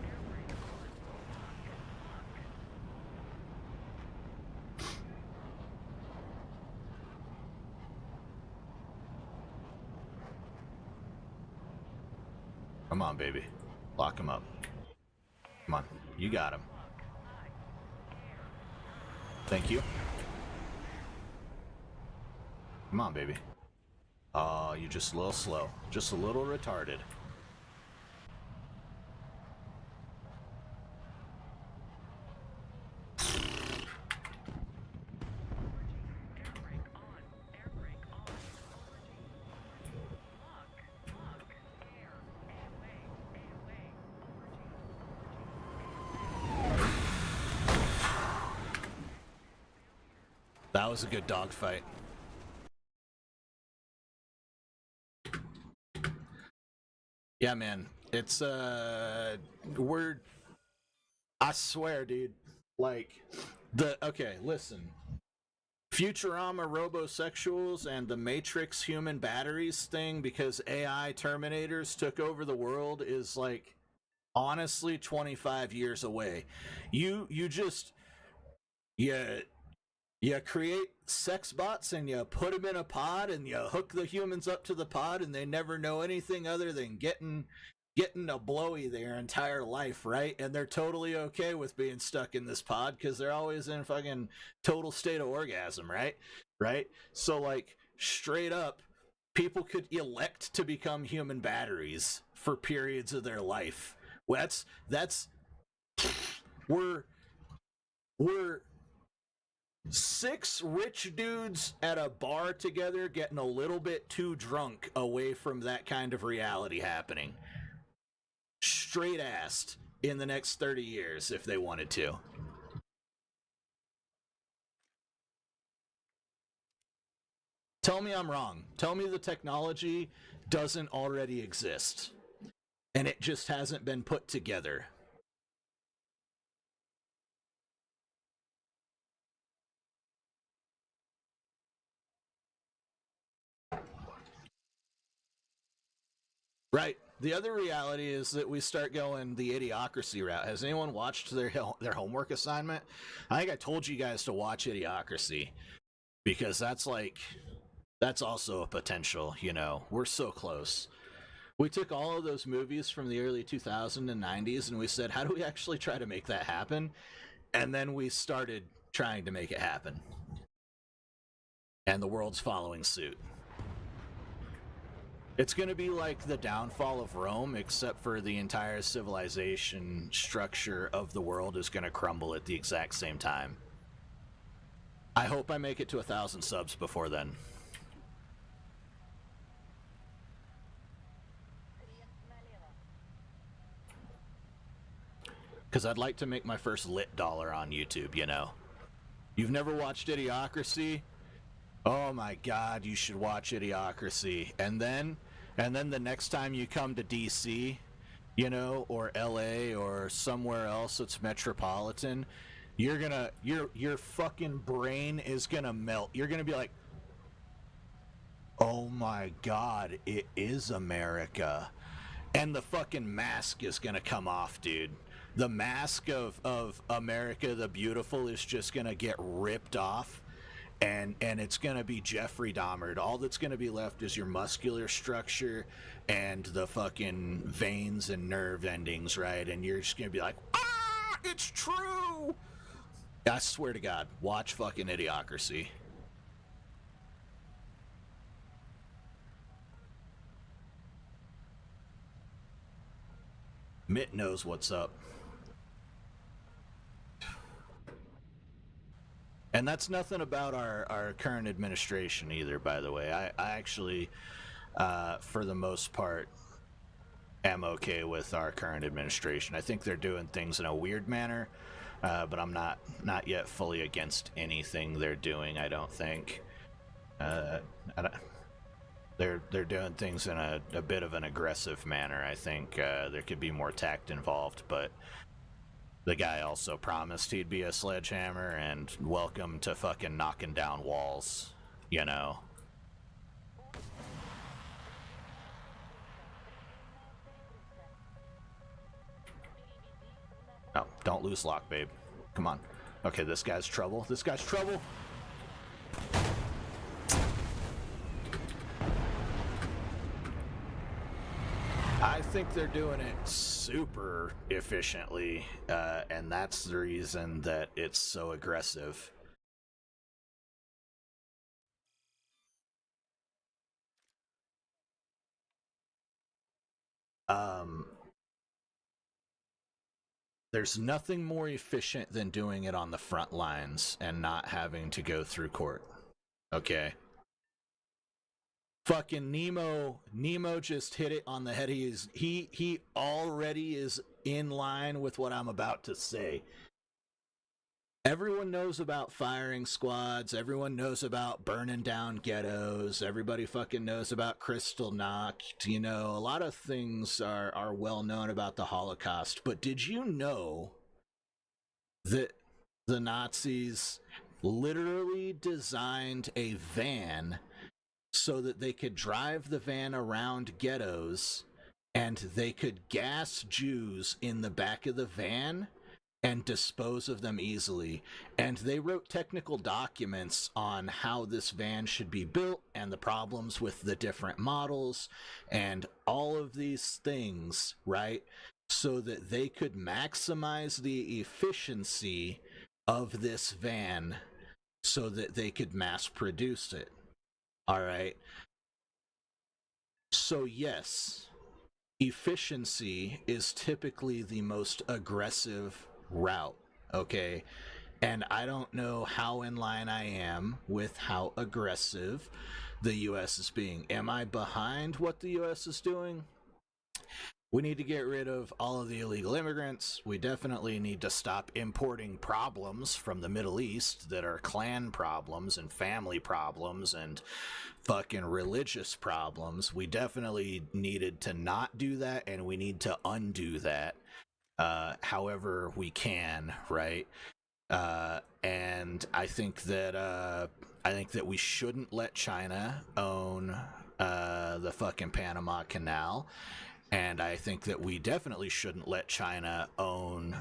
Air brake on.
Come on, baby. Lock him up. Come on. You got him. Thank you. Come on, baby. Oh, you're just a little slow. Just a little retarded.
Air brake on. Air brake on. Over G. Lock. Lock. Air. AOA. AOA. Over G.
That was a good dogfight. Yeah, man. It's we're, I swear, dude. Like, okay, listen. Futurama robosexuals and the Matrix human batteries thing because AI Terminators took over the world is like honestly 25 years away. You just you create sex bots and you put them in a pod and you hook the humans up to the pod and they never know anything other than getting a blowy their entire life, right? And they're totally okay with being stuck in this pod because they're always in fucking total state of orgasm, right? Right? So, like, straight up, people could elect to become human batteries for periods of their life. Well, that's we're 6 rich dudes at a bar together getting a little bit too drunk away from that kind of reality happening. Straight assed in the next 30 years if they wanted to. Tell me I'm wrong. Tell me the technology doesn't already exist and it just hasn't been put together. Right. the other reality is that we start going the Idiocracy route. Has anyone watched their homework assignment? I think I told you guys to watch Idiocracy because that's also a potential. You know, we're so close. We took all of those movies from the early 2000s and 90s and we said, how do we actually try to make that happen? And then we started trying to make it happen. And the world's following suit. It's going to be like the downfall of Rome, except for the entire civilization structure of the world is going to crumble at the exact same time. I hope I make it to 1,000 subs before then. Because I'd like to make my first lit dollar on YouTube, you know. You've never watched Idiocracy? Oh my god, you should watch Idiocracy. And then the next time you come to DC, you know, or LA or somewhere else that's metropolitan, your fucking brain is gonna melt. You're gonna be like, oh my god, it is America. And the fucking mask is gonna come off, dude. The mask of America the Beautiful is just gonna get ripped off, and it's gonna be Jeffrey Dahmered. All that's gonna be left is your muscular structure and the fucking veins and nerve endings, right? And you're just gonna be like, ah, it's true! I swear to God, watch fucking Idiocracy. Mitt knows what's up. And that's nothing about our current administration either, by the way. I actually, for the most part, am okay with our current administration. I think they're doing things in a weird manner, but I'm not yet fully against anything they're doing, I don't think. They're doing things in a bit of an aggressive manner. I think there could be more tact involved, but the guy also promised he'd be a sledgehammer and welcome to fucking knocking down walls, you know. Oh, don't lose lock, babe. Come on. Okay, this guy's trouble. This guy's trouble. I think they're doing it super efficiently, and that's the reason that it's so aggressive. There's nothing more efficient than doing it on the front lines and not having to go through court. Okay? Fucking Nemo just hit it on the head. He already is in line with what I'm about to say. Everyone knows about firing squads. Everyone knows about burning down ghettos. Everybody fucking knows about Kristallnacht. You know, a lot of things are well known about the Holocaust. But did you know that the Nazis literally designed a van so that they could drive the van around ghettos and they could gas Jews in the back of the van and dispose of them easily? And they wrote technical documents on how this van should be built and the problems with the different models and all of these things, right? So that they could maximize the efficiency of this van so that they could mass produce it. All right. So yes, efficiency is typically the most aggressive route, okay? And I don't know how in line I am with how aggressive the US is being. Am I behind what the US is doing? We need to get rid of all of the illegal immigrants. We definitely need to stop importing problems from the Middle East that are clan problems and family problems and fucking religious problems. We definitely needed to not do that, and we need to undo that however we can, right? And I think that we shouldn't let China own the fucking Panama Canal. And I think that we definitely shouldn't let China own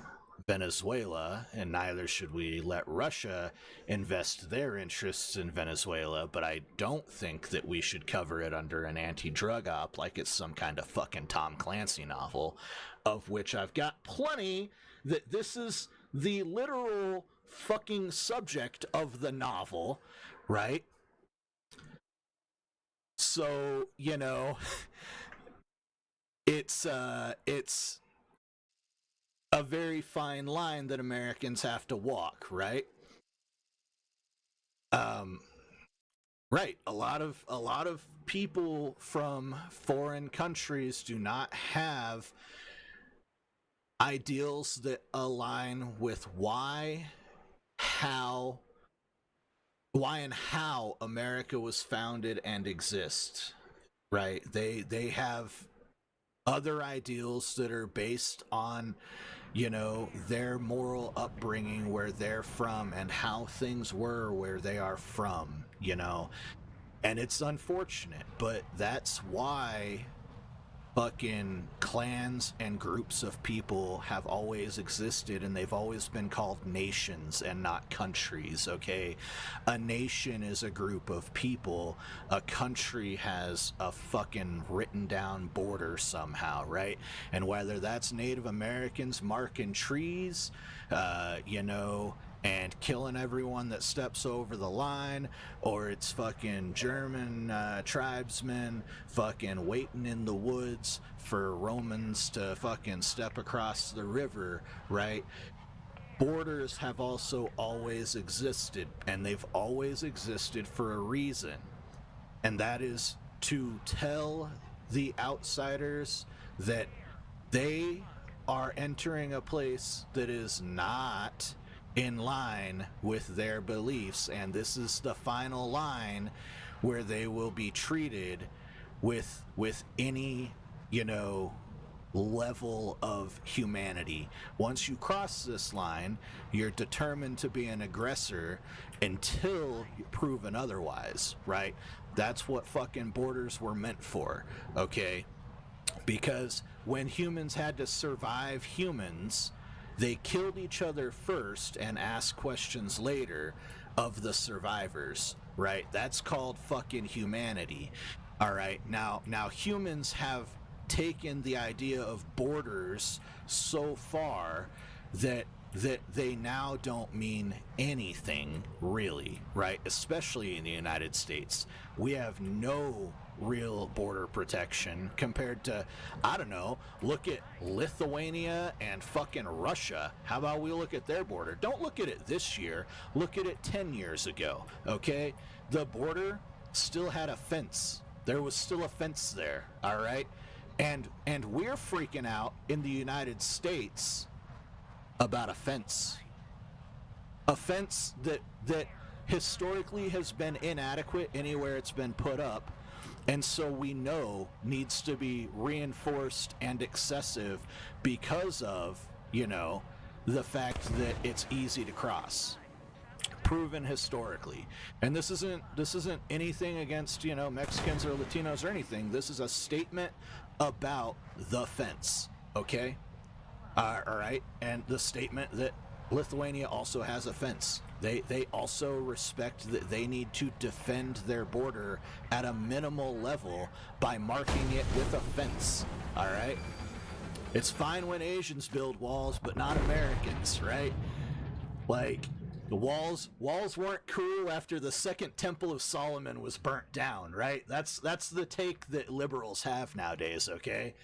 Venezuela, and neither should we let Russia invest their interests in Venezuela, but I don't think that we should cover it under an anti-drug op like it's some kind of fucking Tom Clancy novel, of which I've got plenty, that this is the literal fucking subject of the novel, right? So, you know, it's a very fine line that Americans have to walk, right? Right. A lot of people from foreign countries do not have ideals that align with why and how America was founded and exists. Right? They have other ideals that are based on, you know, their moral upbringing, where they're from, and how things were where they are from, you know. And it's unfortunate, but that's why fucking clans and groups of people have always existed, and they've always been called nations and not countries, okay? A nation is a group of people. A country has a fucking written down border somehow, right? And whether that's Native Americans marking trees, you know, and killing everyone that steps over the line, or it's fucking German tribesmen fucking waiting in the woods for Romans to fucking step across the river, right? Borders have also always existed, and they've always existed for a reason, and that is to tell the outsiders that they are entering a place that is not in line with their beliefs, and this is the final line where they will be treated with any, you know, level of humanity. Once you cross this line, you're determined to be an aggressor until you're proven otherwise, right? That's what fucking borders were meant for, okay? Because when humans had to survive humans, they killed each other first and asked questions later of the survivors, right? That's called fucking humanity. All right. Now humans have taken the idea of borders so far that they now don't mean anything really, right? Especially in the United States. We have no real border protection compared to, I don't know, look at Lithuania and fucking Russia. How about we look at their border? Don't look at it this year. Look at it 10 years ago, okay? The border still had a fence. There was still a fence there, all right? And we're freaking out in the United States about a fence. A fence that historically has been inadequate anywhere it's been put up, and so we know needs to be reinforced and excessive because of, you know, the fact that it's easy to cross. Proven historically. And this isn't anything against, you know, Mexicans or Latinos or anything. This is a statement about the fence, okay? All right, and the statement that Lithuania also has a fence. They also respect that they need to defend their border at a minimal level by marking it with a fence. All right, it's fine when Asians build walls, but not Americans, right? Like, the walls weren't cool after the second Temple of Solomon was burnt down, right? That's the take that liberals have nowadays, okay?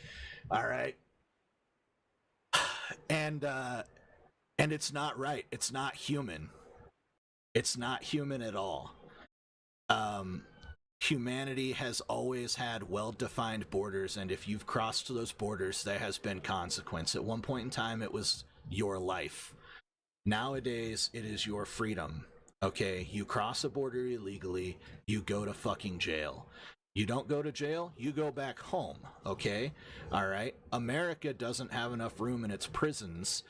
All right. And it's not right. It's not human. It's not human at all. Humanity has always had well-defined borders, and if you've crossed those borders, there has been consequence. At one point in time, it was your life. Nowadays, it is your freedom. Okay, you cross a border illegally, you go to fucking jail. You don't go to jail, you go back home, okay? All right? America doesn't have enough room in its prisons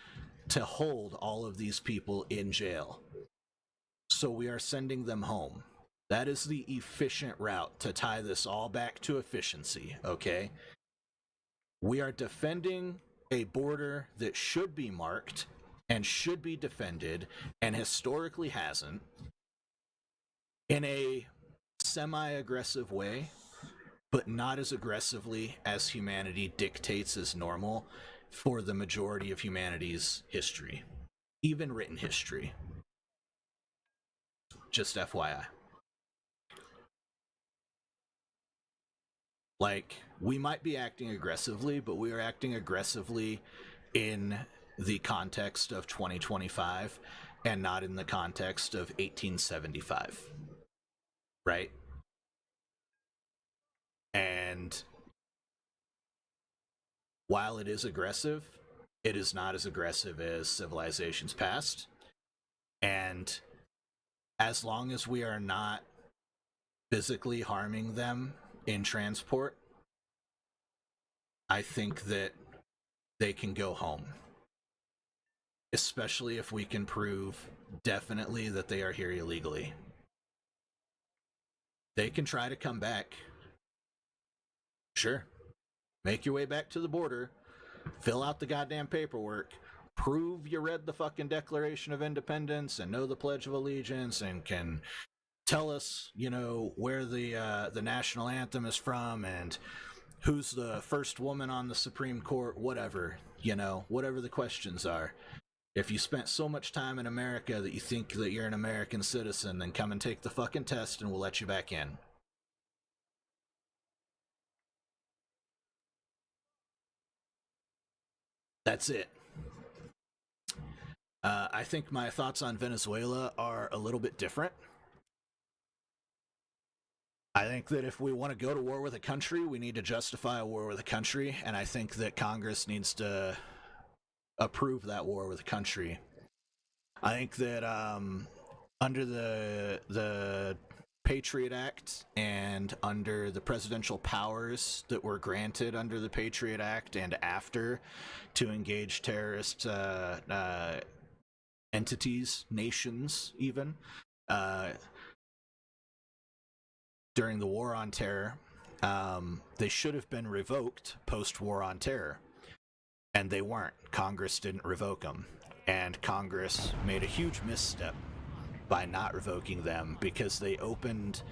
to hold all of these people in jail. So we are sending them home. That is the efficient route to tie this all back to efficiency, okay? We are defending a border that should be marked and should be defended and historically hasn't, in a semi-aggressive way, but not as aggressively as humanity dictates as normal for the majority of humanity's history, even written history. Just FYI. Like, we might be acting aggressively, but we are acting aggressively in the context of 2025 and not in the context of 1875. Right? And while it is aggressive, it is not as aggressive as civilizations past. And as long as we are not physically harming them in transport, I think that they can go home. Especially if we can prove definitely that they are here illegally. They can try to come back. Sure. Make your way back to the border. Fill out the goddamn paperwork. Prove you read the fucking Declaration of Independence and know the Pledge of Allegiance and can tell us, you know, where the national anthem is from and who's the first woman on the Supreme Court, whatever, you know, whatever the questions are. If you spent so much time in America that you think that you're an American citizen, then come and take the fucking test and we'll let you back in. That's it. I think my thoughts on Venezuela are a little bit different. I think that if we want to go to war with a country, we need to justify a war with a country, and I think that Congress needs to approve that war with a country. I think that under the Patriot Act and under the presidential powers that were granted under the Patriot Act and after to engage terrorist entities, nations even, during the War on Terror, they should have been revoked post-War on Terror. And they weren't. Congress didn't revoke them. And Congress made a huge misstep by not revoking them because they opened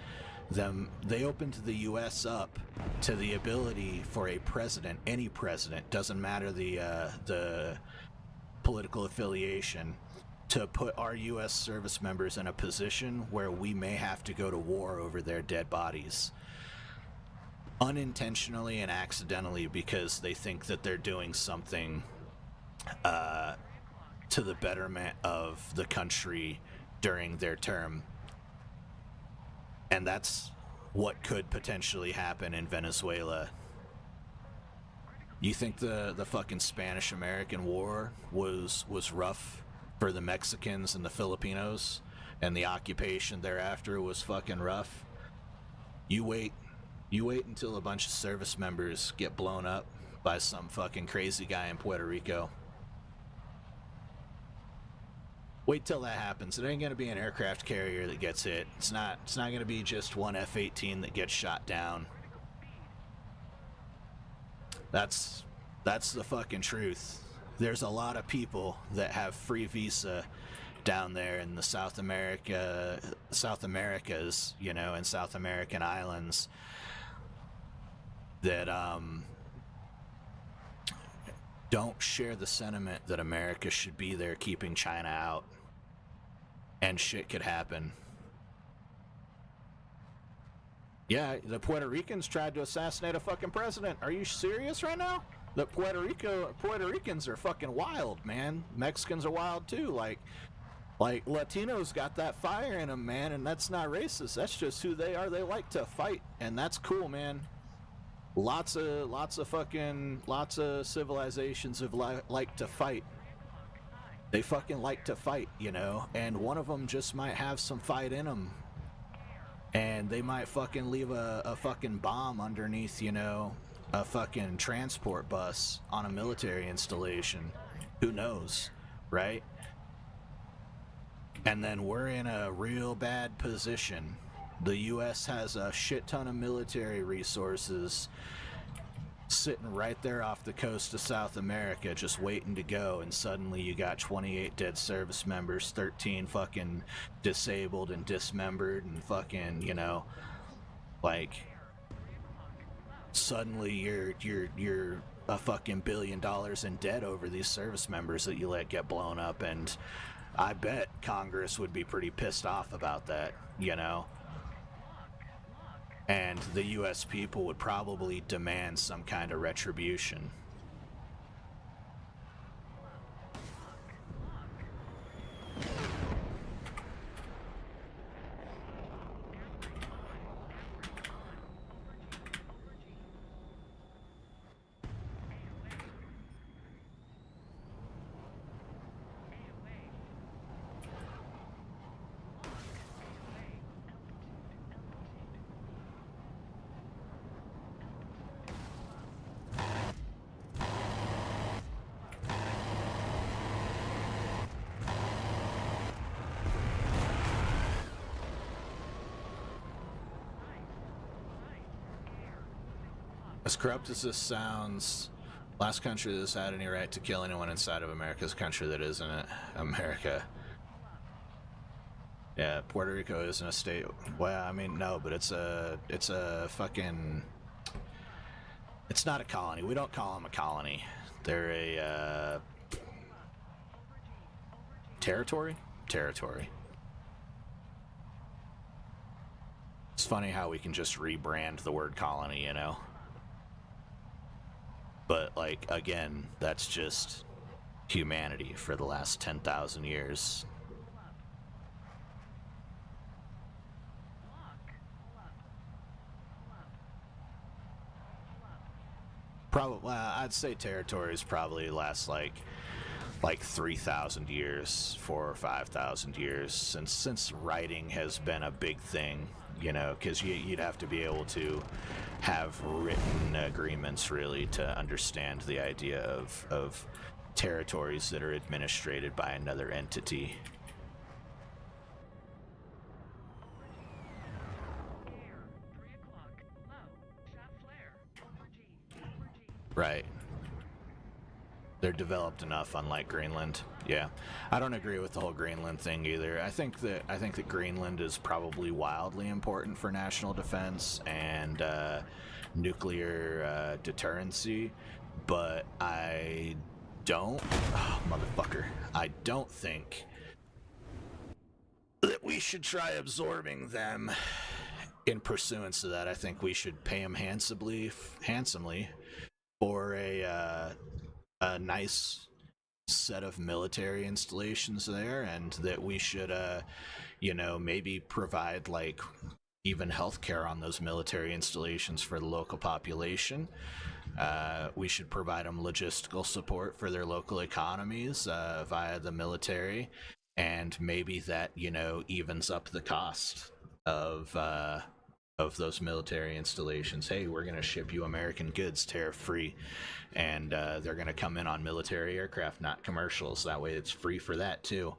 the U.S. up to the ability for a president, any president, doesn't matter the political affiliation, to put our U.S. service members in a position where we may have to go to war over their dead bodies. Unintentionally and accidentally, because they think that they're doing something to the betterment of the country during their term. And that's what could potentially happen in Venezuela. You think the fucking Spanish-American War was rough for the Mexicans and the Filipinos, and the occupation thereafter was fucking rough? You wait until a bunch of service members get blown up by some fucking crazy guy in Puerto Rico. Wait till that happens. It ain't gonna be an aircraft carrier that gets hit. It's not gonna be just one F-18 that gets shot down. That's the fucking truth. There's a lot of people that have free visa down there in the South Americas, you know, and South American islands that don't share the sentiment that America should be there keeping China out, and shit could happen. Yeah, the Puerto Ricans tried to assassinate a fucking president. Are you serious right now? The Puerto Ricans are fucking wild, man. Mexicans are wild too. Like Latinos got that fire in them, man, and that's not racist. That's just who they are. They like to fight, and that's cool, man. Lots of civilizations have like to fight. They fucking like to fight, you know, and one of them just might have some fight in them. And they might fucking leave a fucking bomb underneath, you know, a fucking transport bus on a military installation. Who knows, right? And then we're in a real bad position. The U.S. has a shit ton of military resources. sitting right there off the coast of South America, just waiting to go, and suddenly you got 28 dead service members, 13 fucking disabled and dismembered, and fucking, you know, like, suddenly you're a fucking $1 billion in debt over these service members that you let get blown up, and I bet Congress would be pretty pissed off about that, you know? And the US people would probably demand some kind of retribution. As corrupt as this sounds, last country that's had any right to kill anyone inside of America is a country that isn't it. America. Yeah, Puerto Rico isn't a state. Well, I mean, no, but it's a fucking... It's not a colony. We don't call them a colony. They're a, territory? Territory. It's funny how we can just rebrand the word colony, you know? But, like, again, that's just humanity for the last 10,000 years. Probably, I'd say territories probably last like 3,000 years, 4,000 or 5,000 years, since writing has been a big thing, you know, because you'd have to be able to have written agreements really to understand the idea of territories that are administrated by another entity. Right. They're developed enough, unlike Greenland. Yeah, I don't agree with the whole Greenland thing either. I think that Greenland is probably wildly important for national defense and nuclear deterrency, but I don't, motherfucker, I don't think that we should try absorbing them in pursuance of that. I think we should pay them handsomely for a nice set of military installations there, and that we should, you know, maybe provide like even healthcare on those military installations for the local population. We should provide them logistical support for their local economies via the military, and maybe that, you know, evens up the cost of those military installations. Hey, we're going to ship you American goods tariff-free, and they're going to come in on military aircraft, not commercials. That way it's free for that too.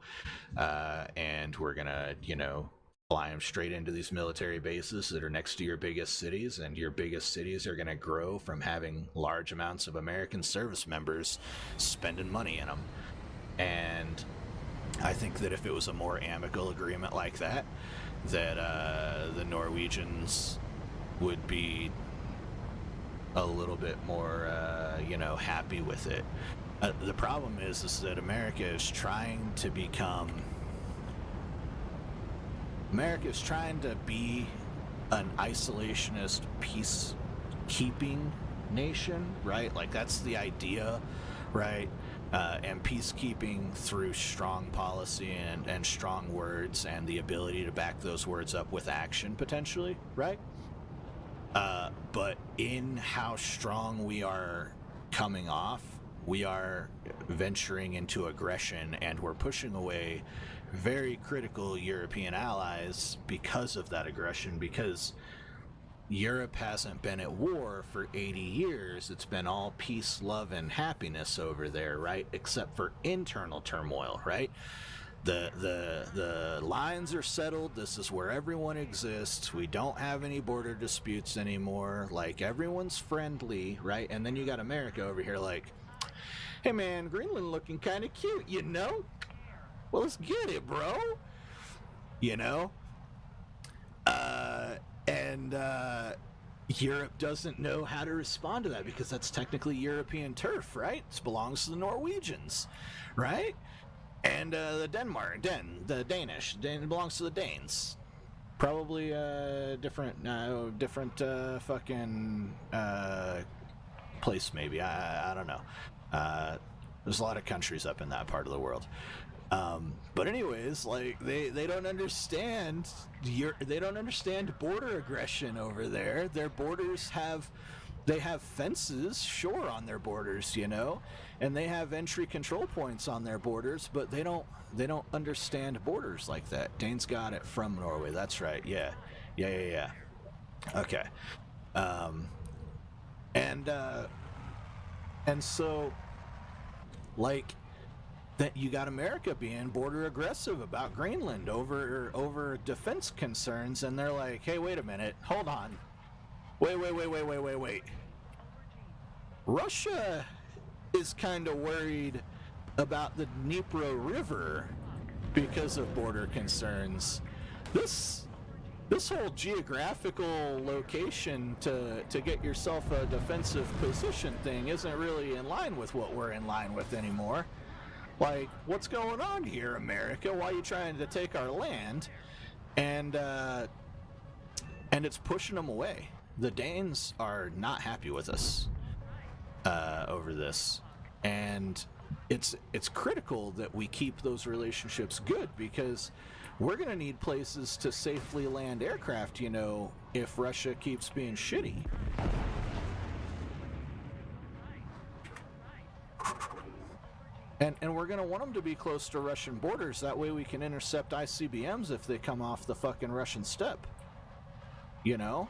And we're going to, you know, fly them straight into these military bases that are next to your biggest cities, and your biggest cities are going to grow from having large amounts of American service members spending money in them. And I think that if it was a more amicable agreement like that, the Norwegians would be a little bit more, you know, happy with it. The problem is that America is trying to be an isolationist peacekeeping nation, right? Like, that's the idea, right? And peacekeeping through strong policy and strong words, and the ability to back those words up with action, potentially, right? But in how strong we are coming off, we are venturing into aggression, and we're pushing away very critical European allies because of that aggression, because Europe hasn't been at war for 80 years. It's been all peace, love, and happiness over there, right? Except for internal turmoil, right? the lines are settled. This is where everyone exists. We don't have any border disputes anymore. Like, everyone's friendly, right? And then you got America over here like, hey man, Greenland looking kind of cute, you know? Well, let's get it, bro. You know? And Europe doesn't know how to respond to that because that's technically European turf, right? It belongs to the Norwegians, right? And the Danish, it belongs to the Danes. Probably different fucking place, maybe. I don't know. There's a lot of countries up in that part of the world. But anyways, like they don't understand border aggression over there. Their borders have fences, sure, on their borders, you know, and they have entry control points on their borders, but they don't understand borders like that. Dane's got it from Norway. That's right. Yeah. Okay. And so, like, that you got America being border aggressive about Greenland over defense concerns, and they're like, hey, wait a minute, hold on, wait. Russia is kind of worried about the Dnipro River because of border concerns. This whole geographical location to get yourself a defensive position thing isn't really in line with what we're in line with anymore. Like, what's going on here, America? Why are you trying to take our land? And it's pushing them away. The Danes are not happy with us over this, and it's critical that we keep those relationships good, because we're going to need places to safely land aircraft, you know, if Russia keeps being shitty. And we're going to want them to be close to Russian borders. That way we can intercept ICBMs if they come off the fucking Russian steppe. You know?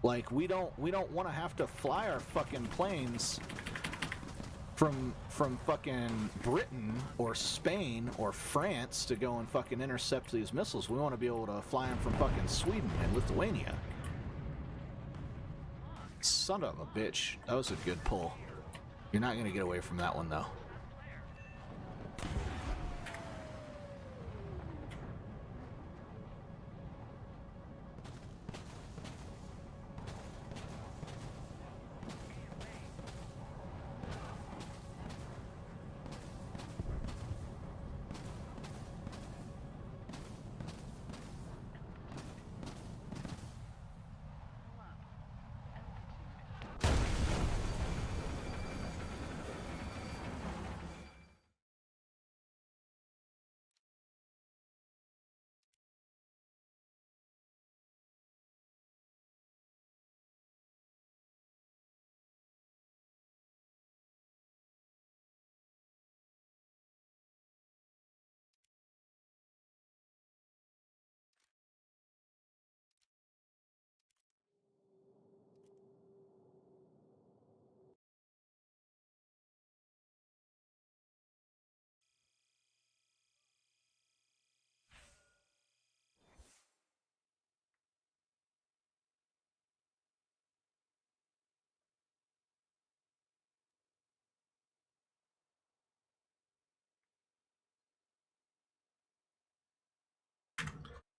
Like, we don't want to have to fly our fucking planes from fucking Britain or Spain or France to go and fucking intercept these missiles. We want to be able to fly them from fucking Sweden and Lithuania. Son of a bitch. That was a good pull. You're not going to get away from that one, though.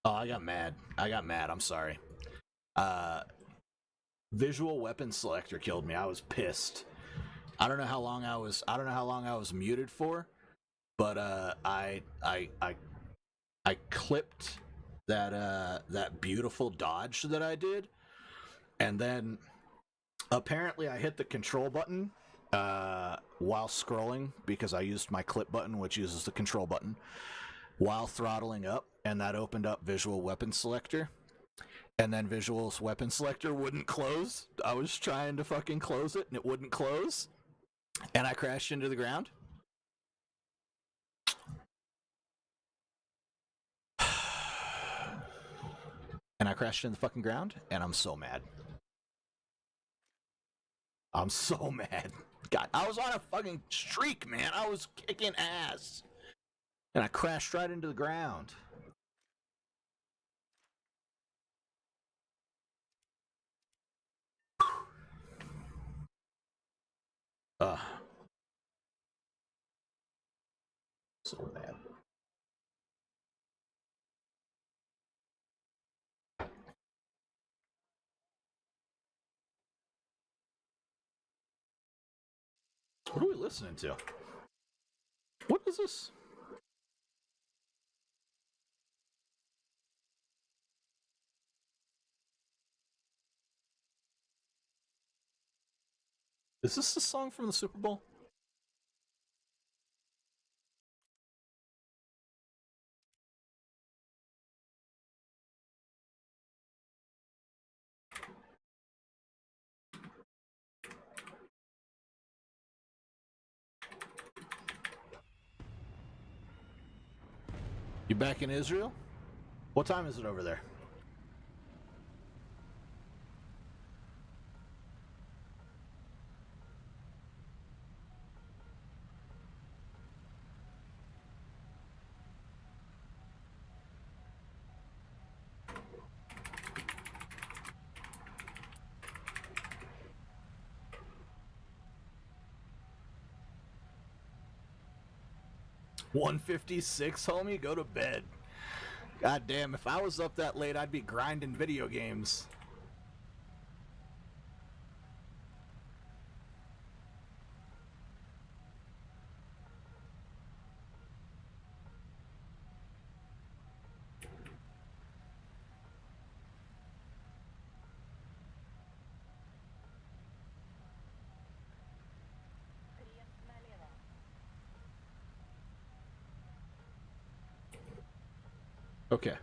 Oh, I got mad. I'm sorry. Visual weapon selector killed me. I was pissed. I don't know how long I was muted for, but I clipped that beautiful dodge that I did, and then apparently I hit the control button while scrolling, because I used my clip button, which uses the control button, while throttling up, and that opened up visual weapon selector. And then visual weapon selector wouldn't close. I was trying to fucking close it, and it wouldn't close. And I crashed into the ground. And I crashed into the fucking ground, and I'm so mad. I'm so mad. God, I was on a fucking streak, man. I was kicking ass. And I crashed right into the ground. Ugh. So bad. What are we listening to? What is this? Is this the song from the Super Bowl? You back in Israel? What time is it over there? $156, homie? Go to bed. God damn, if I was up that late, I'd be grinding video games. Okay.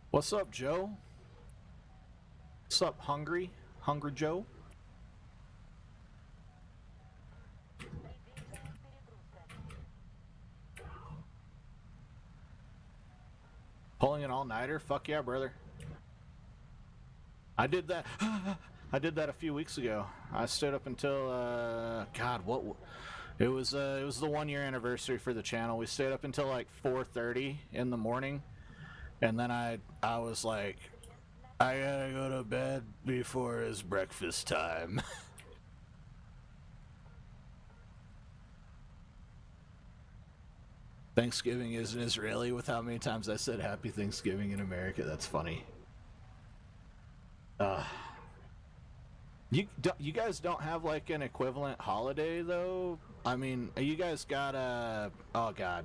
What's up, Joe? What's up, Hungry? Hungry Joe? Pulling an all-nighter? Fuck yeah, brother. I did that. I did that a few weeks ago. I stayed up until God, what? It was the 1 year anniversary for the channel. We stayed up until like 4:30 in the morning, and then I was like, I gotta go to bed before it's breakfast time. Thanksgiving isn't Israeli with how many times I said Happy Thanksgiving in America. That's funny. You guys don't have like an equivalent holiday though? I mean, you guys got oh god.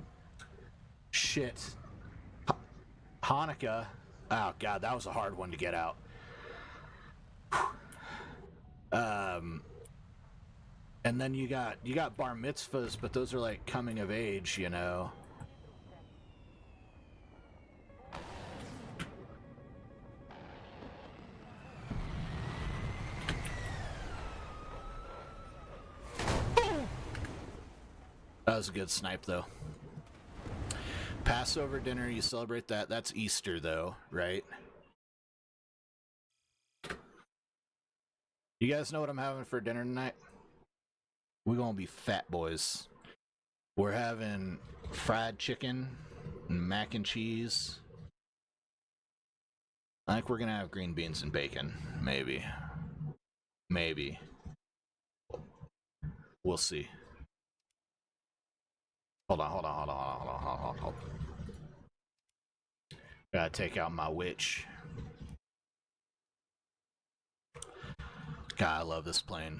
Shit. Hanukkah. Oh god, that was a hard one to get out. And then you got bar mitzvahs, but those are like coming of age, you know. That was a good snipe, though. Passover dinner, you celebrate that. That's Easter, though, right? You guys know what I'm having for dinner tonight? We're gonna be fat boys. We're having fried chicken and mac and cheese. I think we're gonna have green beans and bacon. Maybe. Maybe. We'll see. Hold on. Gotta take out my witch. God, I love this plane.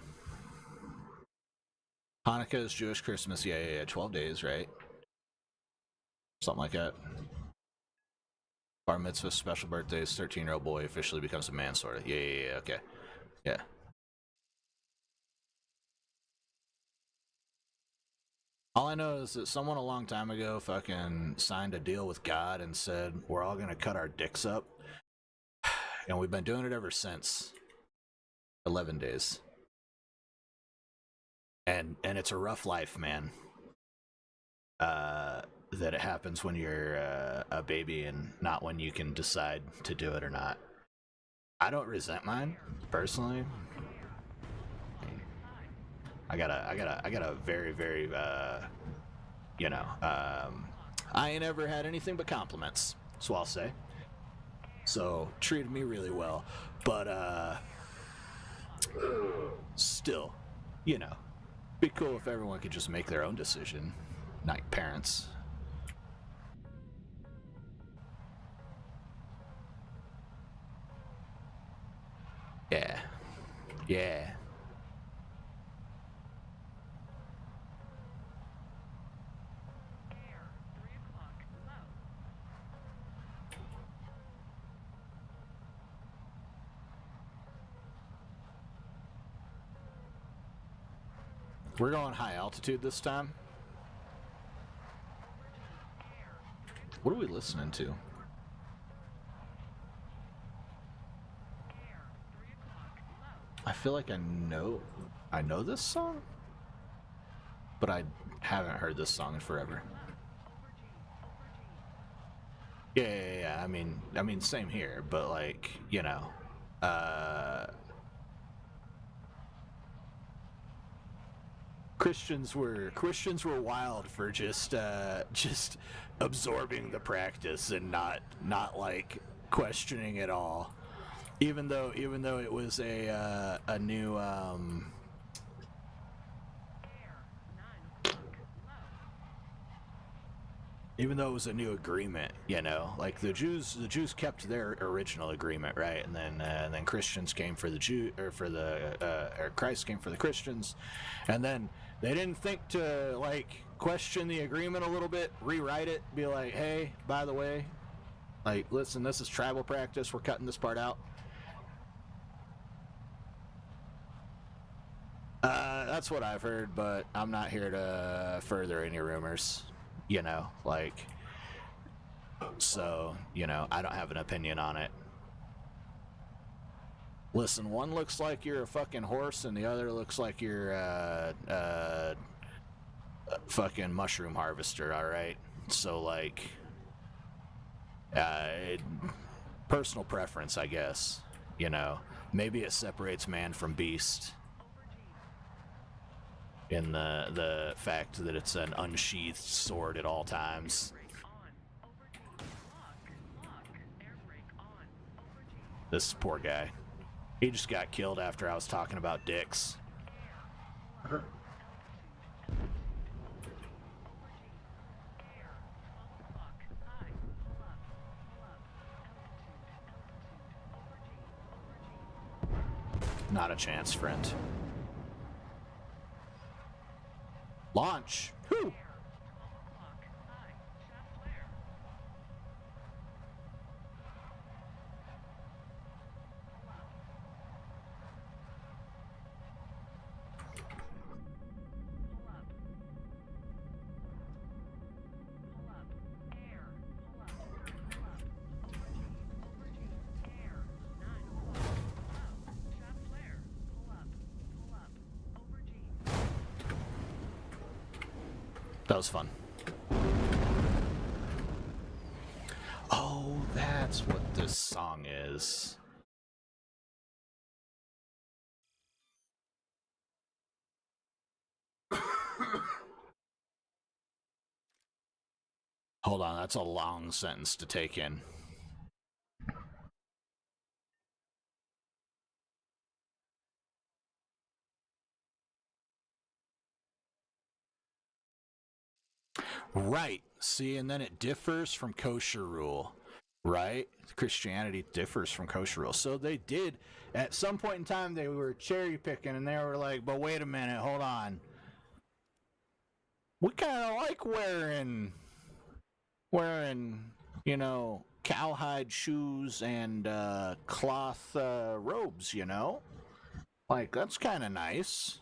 Hanukkah is Jewish Christmas. Yeah. 12 days, right? Something like that. Bar mitzvah, special birthdays, 13-year-old boy officially becomes a man, sort of. Yeah, okay. Yeah. All I know is that someone a long time ago fucking signed a deal with God and said, we're all gonna cut our dicks up. And we've been doing it ever since. 11 days. and it's a rough life, man. That it happens when you're a baby and not when you can decide to do it or not. I don't resent mine personally. I got a very, very, you know, I ain't ever had anything but compliments, so I'll say. So treated me really well, but still, you know, be cool if everyone could just make their own decision, not parents. Yeah, yeah.
Air, 3 o'clock, low.
We're going high altitude this time. What are we listening to?
Air, 3 o'clock, low.
I feel like I know this song, but I haven't heard this song in forever. Yeah. I mean, same here, but like, you know, Christians were wild for just absorbing the practice and not like questioning it all, even though it was a new
Air, 9 o'clock, low.
even though it was a new agreement, you know, like the Jews kept their original agreement, right, and then Christians came for the Jew, or for the or Christ came for the Christians, and then they didn't think to like question the agreement a little bit, rewrite it, be like, hey, by the way, like, listen, this is tribal practice, we're cutting this part out. That's what I've heard, but I'm not here to further any rumors, you know, like, so, you know, I don't have an opinion on it. Listen, one looks like you're a fucking horse and the other looks like you're a fucking mushroom harvester, alright? So, like, personal preference, I guess, you know. Maybe it separates man from beast in the fact that it's an unsheathed sword at all times.
Brake on. Over G. Lock. Air brake on. Over G.
This poor guy. He just got killed after I was talking about dicks.
Air. Altitude. Over G. Air. 12 o'clock. High. Pull up. Altitude. Over G.
Not a chance, friend. Launch! Whew!
Air. 12 o'clock. High. Shaft flare. Pull up. Pull up. Air. Pull up. Pull up. Over G. Over G. Air. 9 o'clock. Low. Shaft flare. Pull up. Pull up. Over G.
That was fun. Oh, that's what this song is. Hold on, that's a long sentence to take in. Right. See, and then it differs from kosher rule, right? Christianity differs from kosher rule. So they did, at some point in time, they were cherry picking and they were like, but wait a minute, hold on. We kind of like wearing, you know, cowhide shoes and cloth robes, you know? Like, that's kind of nice.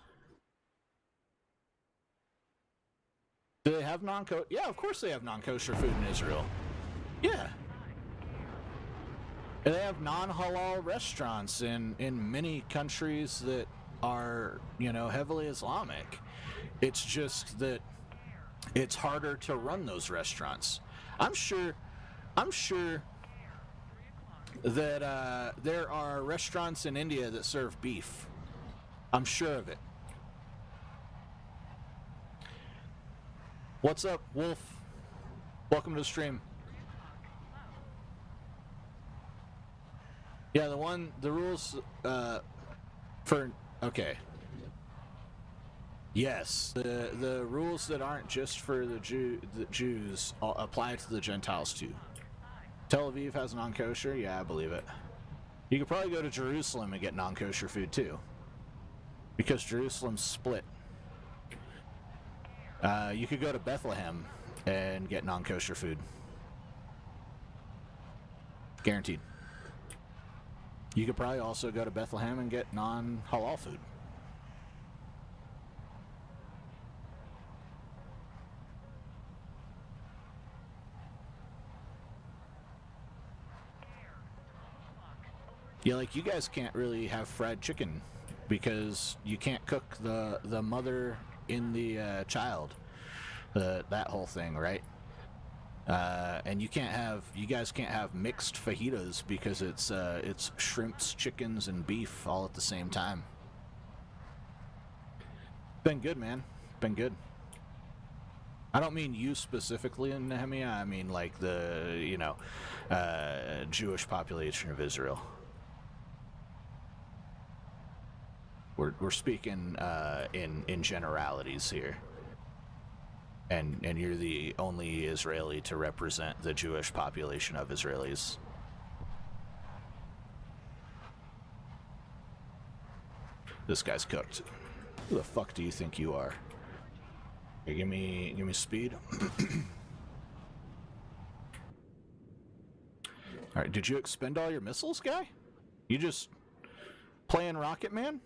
Do they have non-kosher? Yeah, of course they have non-kosher food in Israel. Yeah. And they have non-halal restaurants in many countries that are, heavily Islamic. It's just that it's harder to run those restaurants. I'm sure that there are restaurants in India that serve beef. I'm sure of it. What's up, Wolf? Welcome to the stream. Yeah, the rules okay. Yes, the rules that aren't just for the Jews apply to the Gentiles too. Tel Aviv has non-kosher? Yeah, I believe it. You could probably go to Jerusalem and get non-kosher food too, because Jerusalem's split. You could go to Bethlehem and get non-kosher food. Guaranteed. You could probably also go to Bethlehem and get non-halal food. Yeah, like you guys can't really have fried chicken because you can't cook the mother in the child, that whole thing, right? And you guys can't have mixed fajitas because it's shrimps, chickens, and beef all at the same time. Been good, man. Been good. I don't mean you specifically in Nehemiah. I mean like the Jewish population of Israel. We're speaking in generalities here. And you're the only Israeli to represent the Jewish population of Israelis. This guy's cooked. Who the fuck do you think you are? Here, give me speed. Alright, did you expend all your missiles, guy? You just playing Rocket Man?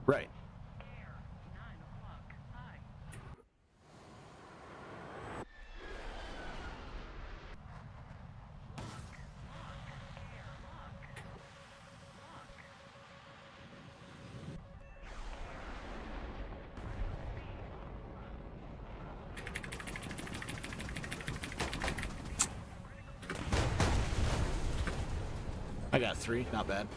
Right. I got 3, not bad.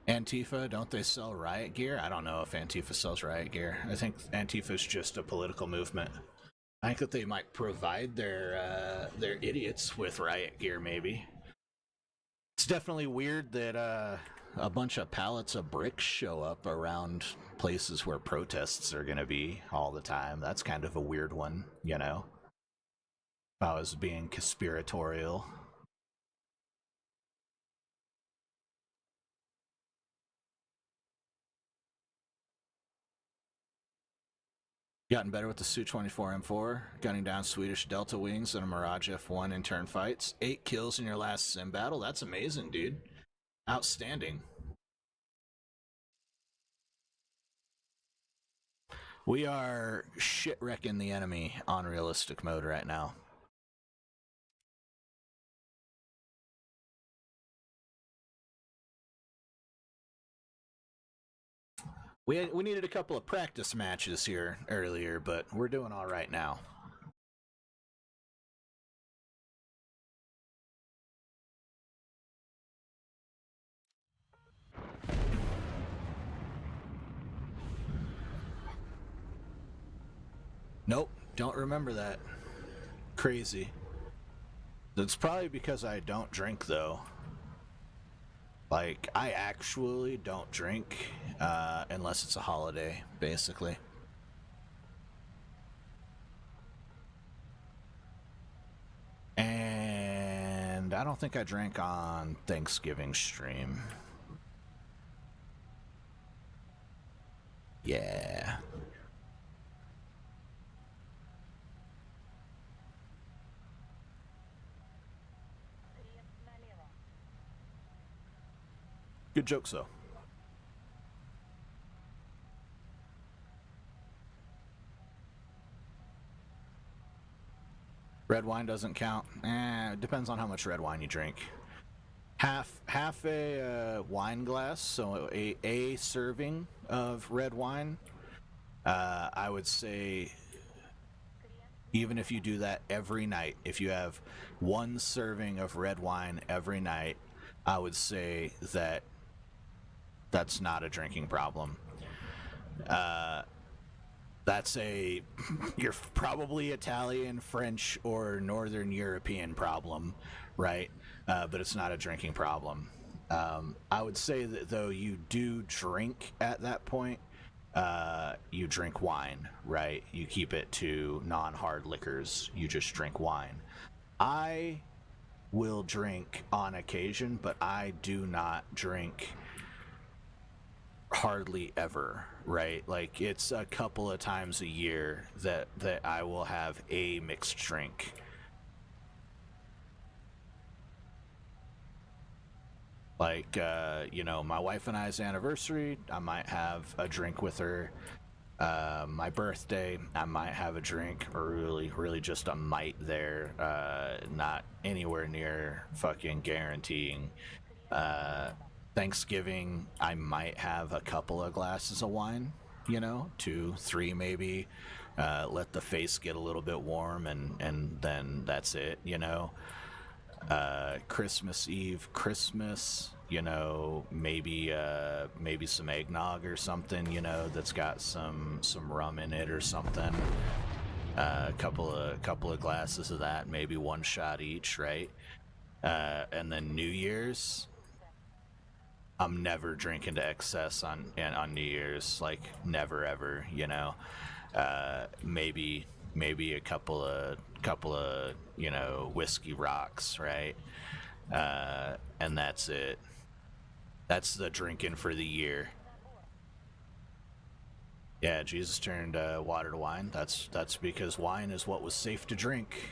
Antifa, don't they sell riot gear? I don't know if Antifa sells riot gear. I think Antifa's just a political movement. I think that they might provide their idiots with riot gear, maybe. It's definitely weird that a bunch of pallets of bricks show up around places where protests are going to be all the time. That's kind of a weird one, you know? If I was being conspiratorial. Gotten better with the Su-24M4, gunning down Swedish Delta Wings and a Mirage F1 in turn fights. 8 kills in your last sim battle. That's amazing, dude. Outstanding. We are shit-wrecking the enemy on realistic mode right now. We needed a couple of practice matches here earlier, but we're doing all right now. Nope, don't remember that. Crazy. That's probably because I don't drink, though. Like, I actually don't drink unless it's a holiday, basically. And I don't think I drank on Thanksgiving stream. Yeah. Good jokes, though. Red wine doesn't count. It depends on how much red wine you drink. Half a wine glass, so a serving of red wine. I would say, even if you do that every night, if you have one serving of red wine every night, I would say that's not a drinking problem. That's you're probably Italian, French, or Northern European problem, right? But it's not a drinking problem. I would say that though you do drink at that point, you drink wine, right? You keep it to non-hard liquors. You just drink wine. I will drink on occasion, but I do not drink hardly ever, right? Like, it's a couple of times a year that I will have a mixed drink. Like, my wife and I's anniversary, I might have a drink with her. My birthday, I might have a drink, or really just a might there. Not anywhere near fucking guaranteeing. Thanksgiving, I might have a couple of glasses of wine, 2, 3 maybe. Let the face get a little bit warm, and then that's it, Christmas Eve, maybe some eggnog or something, that's got some rum in it or something. A couple of glasses of that, maybe one shot each, right? And then New Year's, I'm never drinking to excess on New Year's, like never ever, maybe a couple of whiskey rocks, right? And that's it. That's the drinking for the year. Yeah, Jesus turned water to wine. That's because wine is what was safe to drink.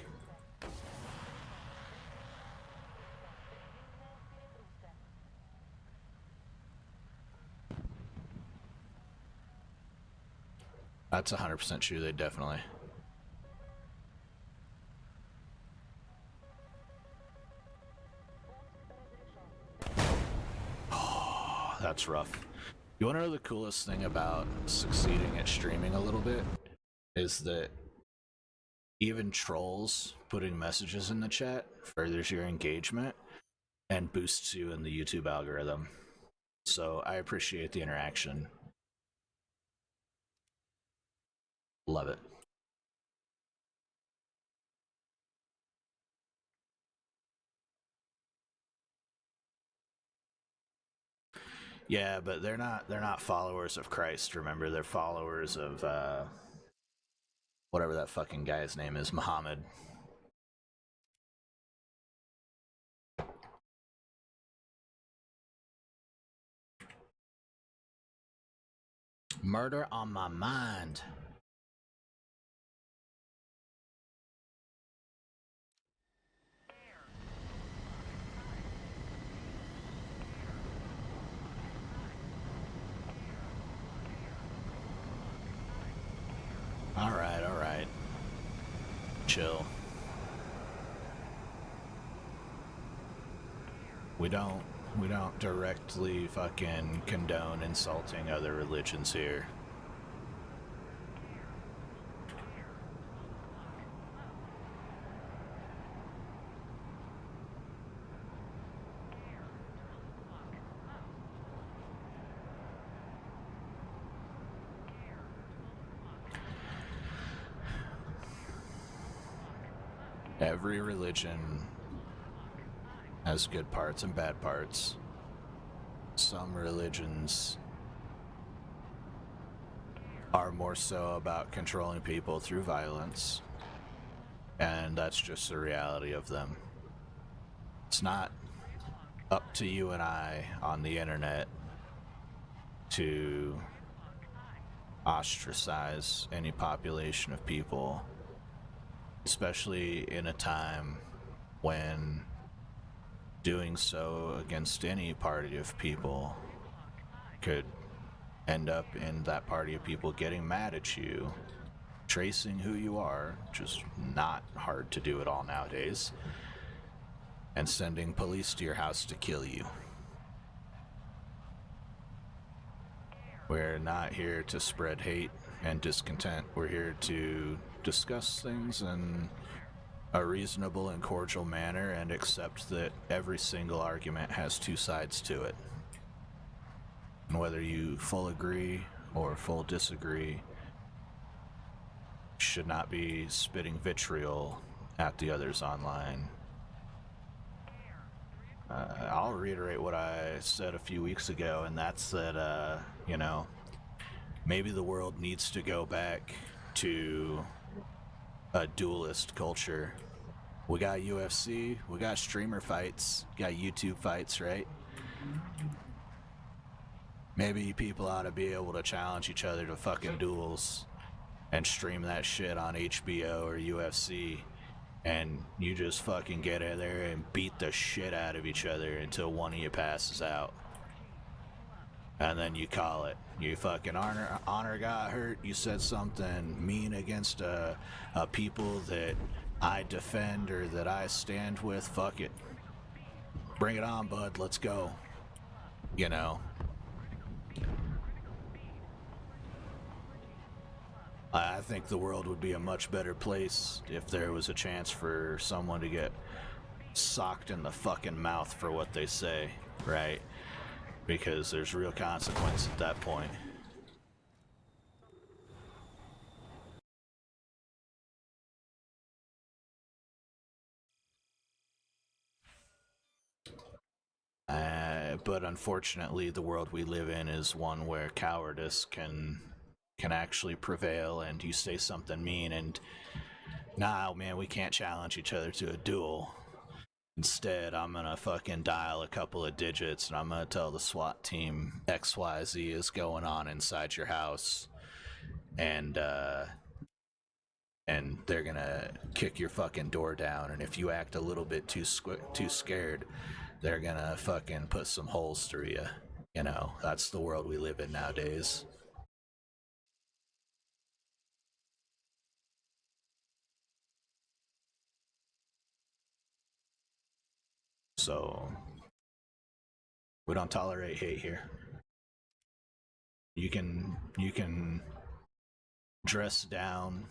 That's 100% true. They definitely. Oh, that's rough. You want to know the coolest thing about succeeding at streaming a little bit? Is that even trolls putting messages in the chat furthers your engagement and boosts you in the YouTube algorithm. So I appreciate the interaction. Love it. Yeah, but they're not followers of Christ. Remember, they're followers of whatever that fucking guy's name is, Muhammad. Murder on my mind. All right. Chill. We don't directly fucking condone insulting other religions here. Every religion has good parts and bad parts. Some religions are more so about controlling people through violence, and that's just the reality of them. It's not up to you and I on the internet to ostracize any population of people, especially in a time when doing so against any party of people could end up in that party of people getting mad at you, tracing who you are, which is not hard to do at all nowadays, and sending police to your house to kill you. We're not here to spread hate and discontent. We're here to discuss things in a reasonable and cordial manner and accept that every single argument has two sides to it. And whether you full agree or full disagree, should not be spitting vitriol at the others online. I'll reiterate what I said a few weeks ago, and that's that, maybe the world needs to go back to a duelist culture. We got UFC, we got streamer fights, got YouTube fights, right? Maybe people ought to be able to challenge each other to fucking duels and stream that shit on HBO or UFC, and you just fucking get in there and beat the shit out of each other until one of you passes out. And then you call it. You fucking honor got hurt, you said something mean against a people that I defend or that I stand with, fuck it. Bring it on, bud, let's go. You know? I think the world would be a much better place if there was a chance for someone to get socked in the fucking mouth for what they say, right? Because there's real consequence at that point. But unfortunately, the world we live in is one where cowardice can actually prevail, and you say something mean and, nah, man, we can't challenge each other to a duel. Instead, I'm gonna fucking dial a couple of digits and I'm gonna tell the SWAT team XYZ is going on inside your house, and they're gonna kick your fucking door down, and if you act a little bit too scared, they're gonna fucking put some holes through you. You know, that's the world we live in nowadays. So, we don't tolerate hate here. You can dress down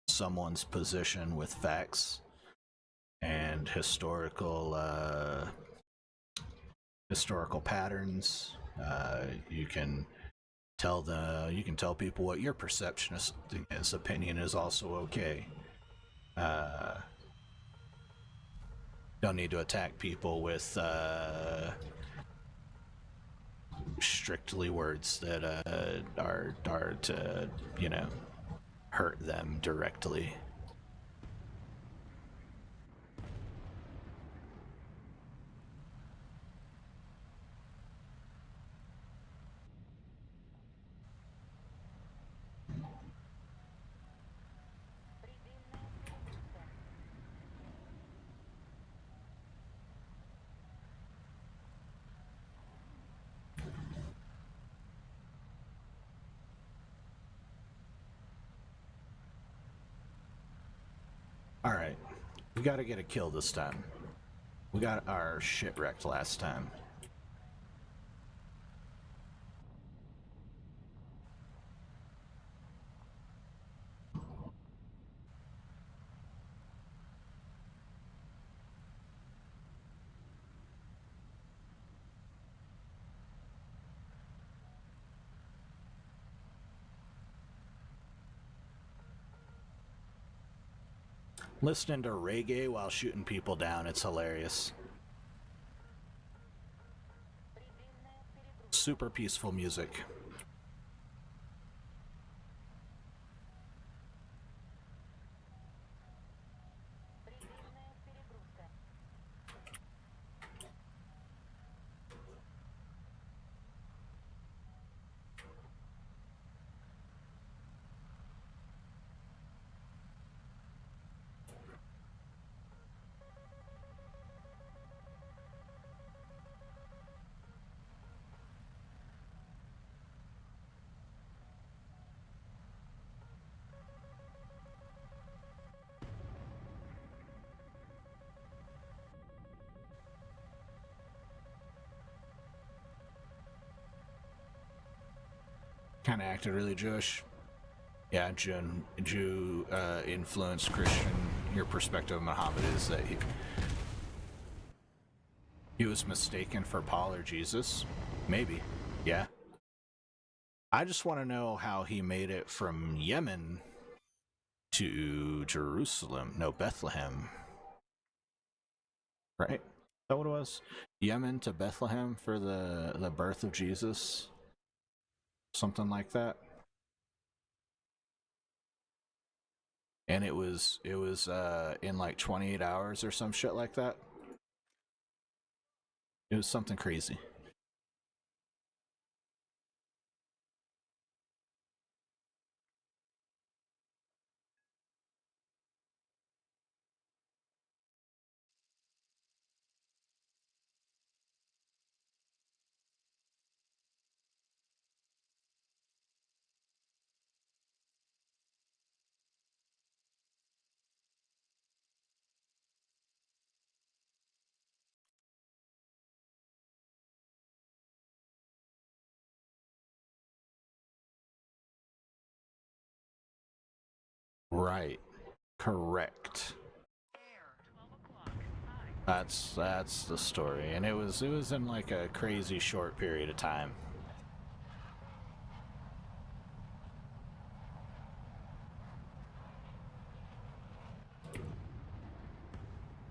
someone's position with facts and historical patterns. You can tell people what your perception is. Opinion is also okay. Don't need to attack people with strictly words that are to, you know, hurt them directly. Alright, we gotta get a kill this time. We got our shit wrecked last time. Listening to reggae while shooting people down, it's hilarious. Super peaceful music. kind of acted really Jewish. Yeah, Jew influenced Christian. Your perspective of Muhammad is that he was mistaken for Paul or Jesus. Maybe. Yeah. I just want to know how he made it from Yemen to Jerusalem. No, Bethlehem. Right? Is that what it was? Yemen to Bethlehem for the birth of Jesus? Something like that. And it was in like 28 hours or some shit like that. It was something crazy. Right. Correct.
Air, 12 o'clock. High.
That's the story, and it was in like a crazy short period of time.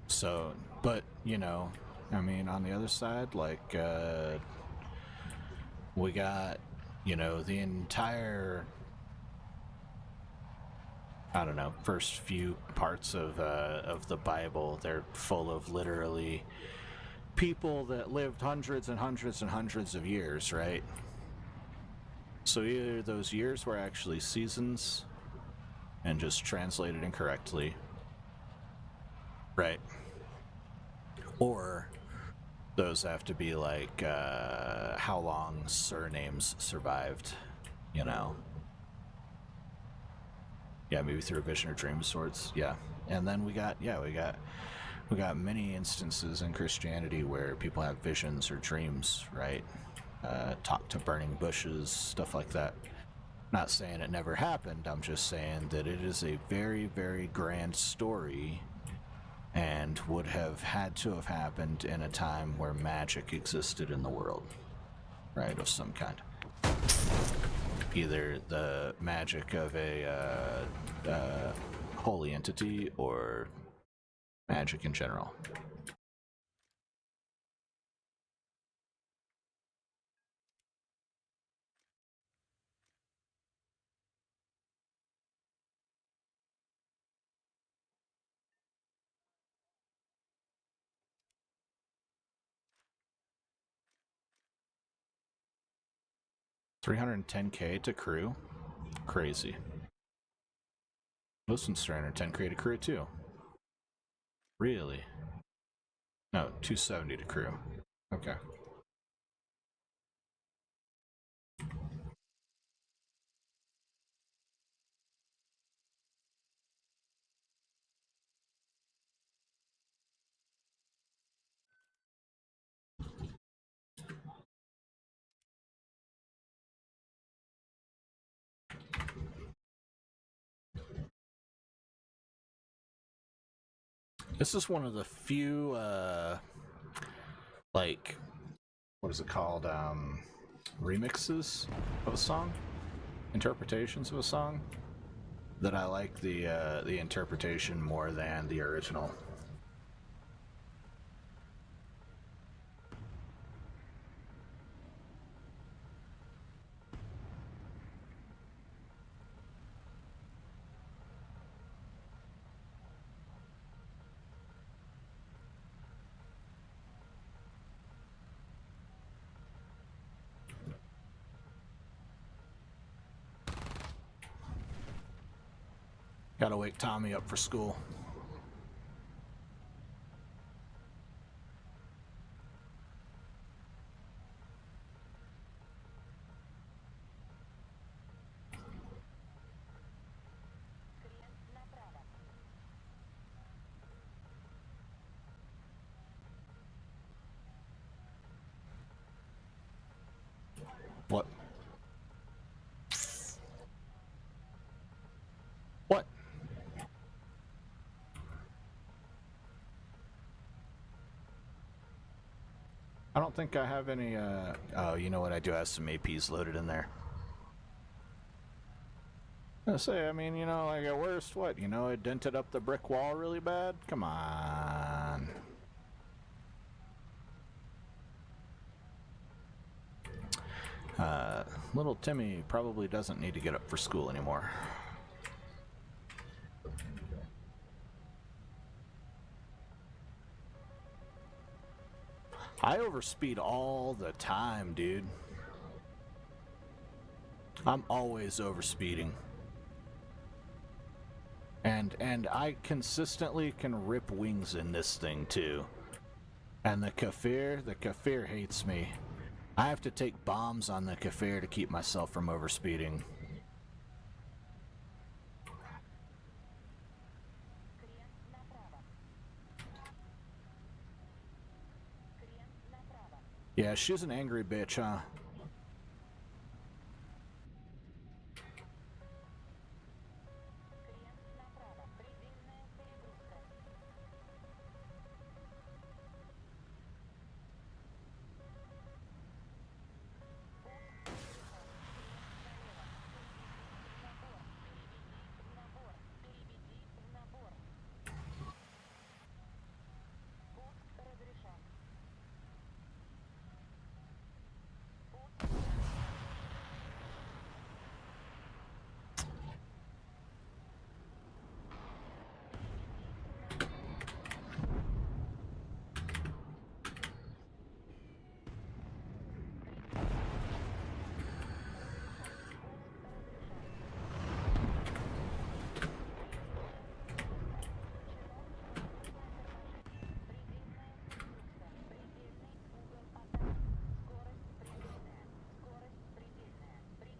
So, but you know, I mean, on the other side, like we got, you know, the entire, I don't know, first few parts of the Bible. They're full of literally people that lived hundreds and hundreds and hundreds of years, right? So either those years were actually seasons and just translated incorrectly, right? Or those have to be like how long surnames survived, you know? Yeah, maybe through a vision or dream of sorts. Yeah, and then we got many instances in Christianity where people have visions or dreams, right? Talk to burning bushes, stuff like that. Not saying it never happened. I'm just saying that it is a very, very grand story and would have had to have happened in a time where magic existed in the world, right, of some kind. Either the magic of a holy entity or magic in general. $310K to crew? Crazy. This one's $310K to crew too. Really? No, 270 to crew. Okay. This is one of the few, like, what is it called? Remixes of a song? Interpretations of a song? That I like the interpretation more than the original. Gotta wake Tommy up for school. What? What? I don't think I have any, oh, you know what? I do have some APs loaded in there. I say, I mean, you know, like at worst, what? You know, it dented up the brick wall really bad? Come on. Little Timmy probably doesn't need to get up for school anymore. I overspeed all the time, dude. I'm always overspeeding. And I consistently can rip wings in this thing too. And the Kafir hates me. I have to take bombs on the Kafir to keep myself from overspeeding. Yeah, she's an angry bitch, huh?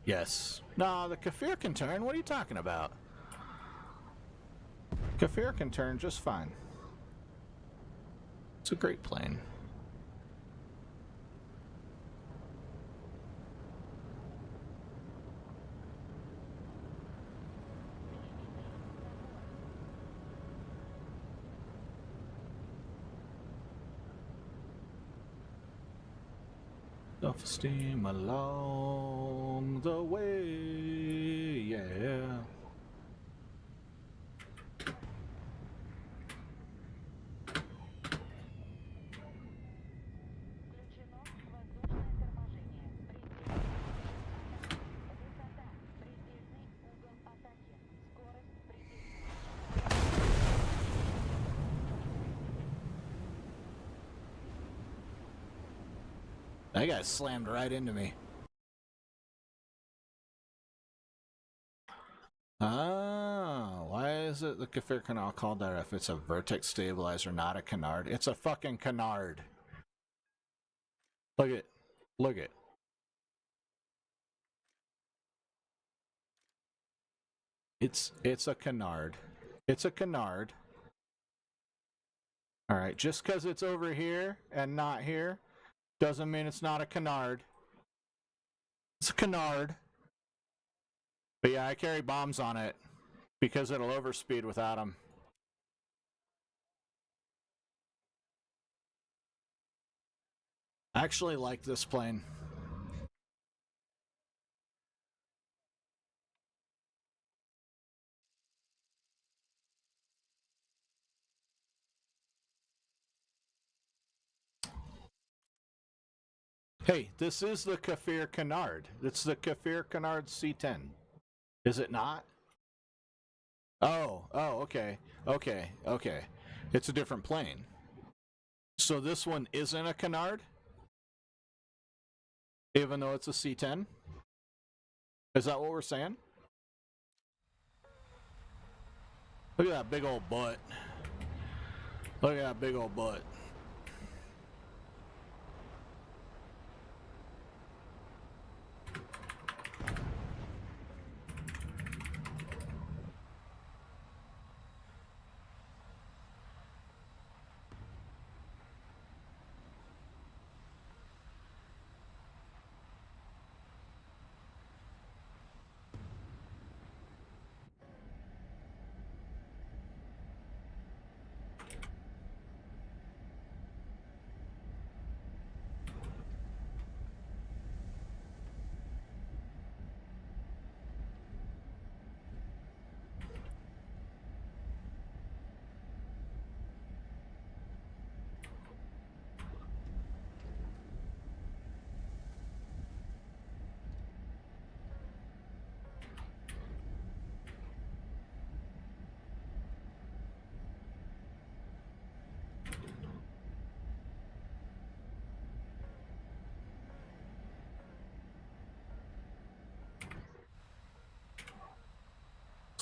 Yes. No, the Kafir can turn. What are you talking about? Kafir can turn just fine. It's a great plane. Self-esteem along the way, yeah. That guy slammed right into me. Oh, why is it the Kafir Canal called that if it's a vertex stabilizer, not a canard? It's a fucking canard. Look at, look at. It's a canard. It's a canard. All right, just because it's over here and not here doesn't mean it's not a canard. It's a canard. But yeah, I carry bombs on it because it'll overspeed without them. I actually like this plane. Hey, this is the Kafir Canard. It's the Kafir Canard C10. Is it not? Oh, okay. Okay. It's a different plane. So this one isn't a canard? Even though it's a C10? Is that what we're saying? Look at that big old butt. Look at that big old butt.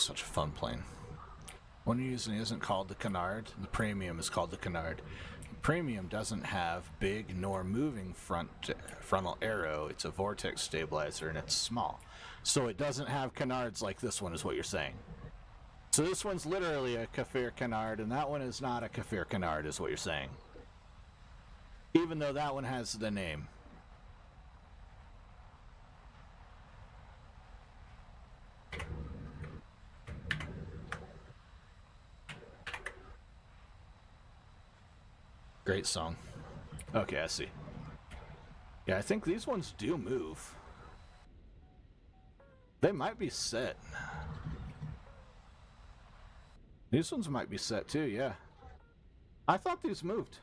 such a fun plane. One you're using isn't called the Canard. The Premium is called the Canard. The Premium doesn't have big nor moving frontal arrow. It's a vortex stabilizer and it's small. So it doesn't have canards like this one is what you're saying. So this one's literally a Corsair Canard and that one is not a Corsair Canard is what you're saying. Even though that one has the name. Great song. Okay, I see. Yeah, I think these ones do move. They might be set. These ones might be set too, yeah. I thought these moved.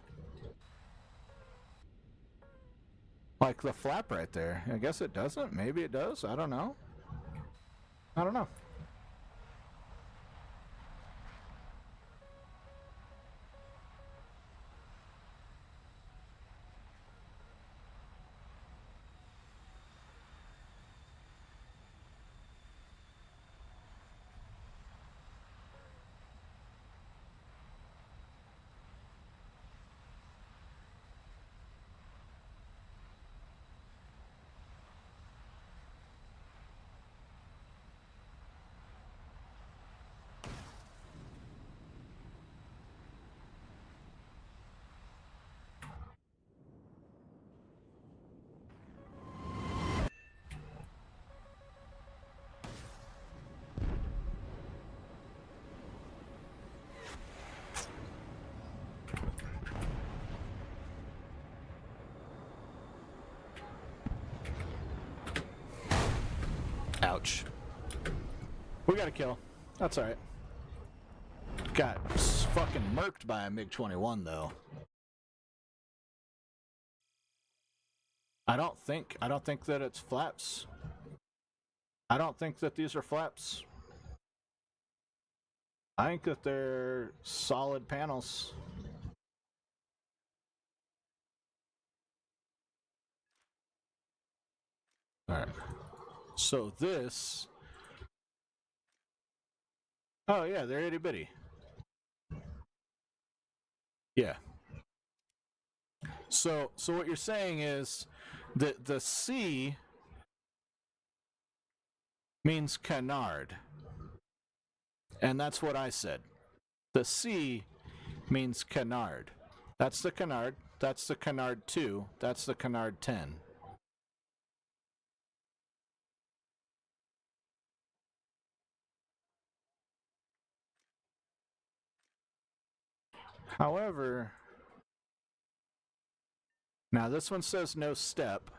Like the flap right there. I guess it doesn't. Maybe it does. I don't know. I don't know. Ouch. We got a kill. That's alright. Got fucking murked by a MiG-21 though. I don't think that it's flaps. I don't think that these are flaps. I think that they're solid panels. Alright. So this... Oh yeah, they're itty bitty. Yeah. So what you're saying is that the C means canard. And that's what I said. The C means canard. That's the canard. That's the canard 2. That's the canard 10. However, now this one says no step,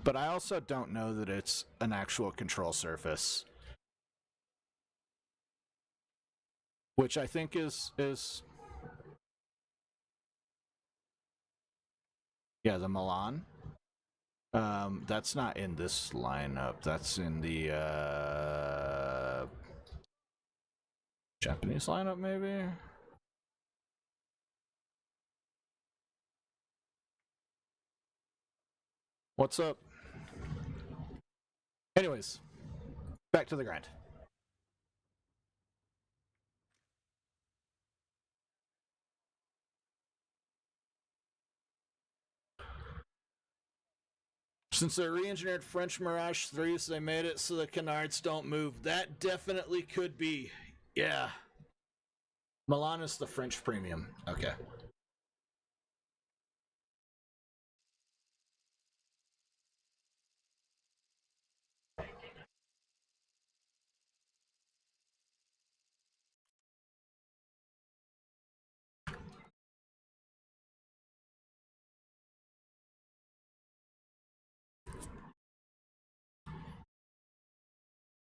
but I also don't know that it's an actual control surface. Which I think is yeah, the Milan. That's not in this lineup. That's in the Japanese lineup, maybe? What's up? Anyways, back to the grind. Since they're re-engineered French Mirage 3s, they made it so the canards don't move. That definitely could be. Yeah. Milan is the French premium. Okay.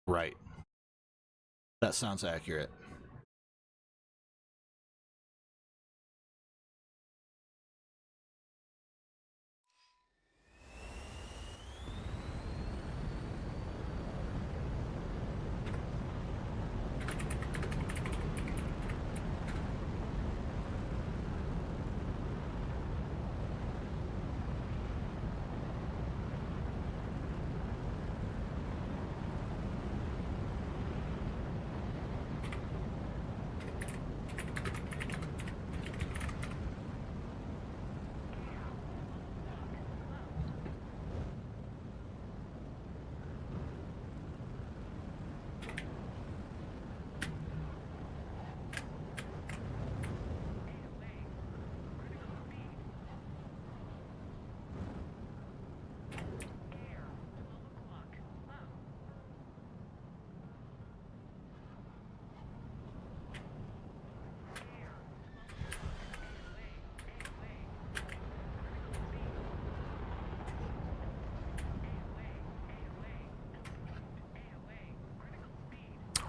Right. That sounds accurate.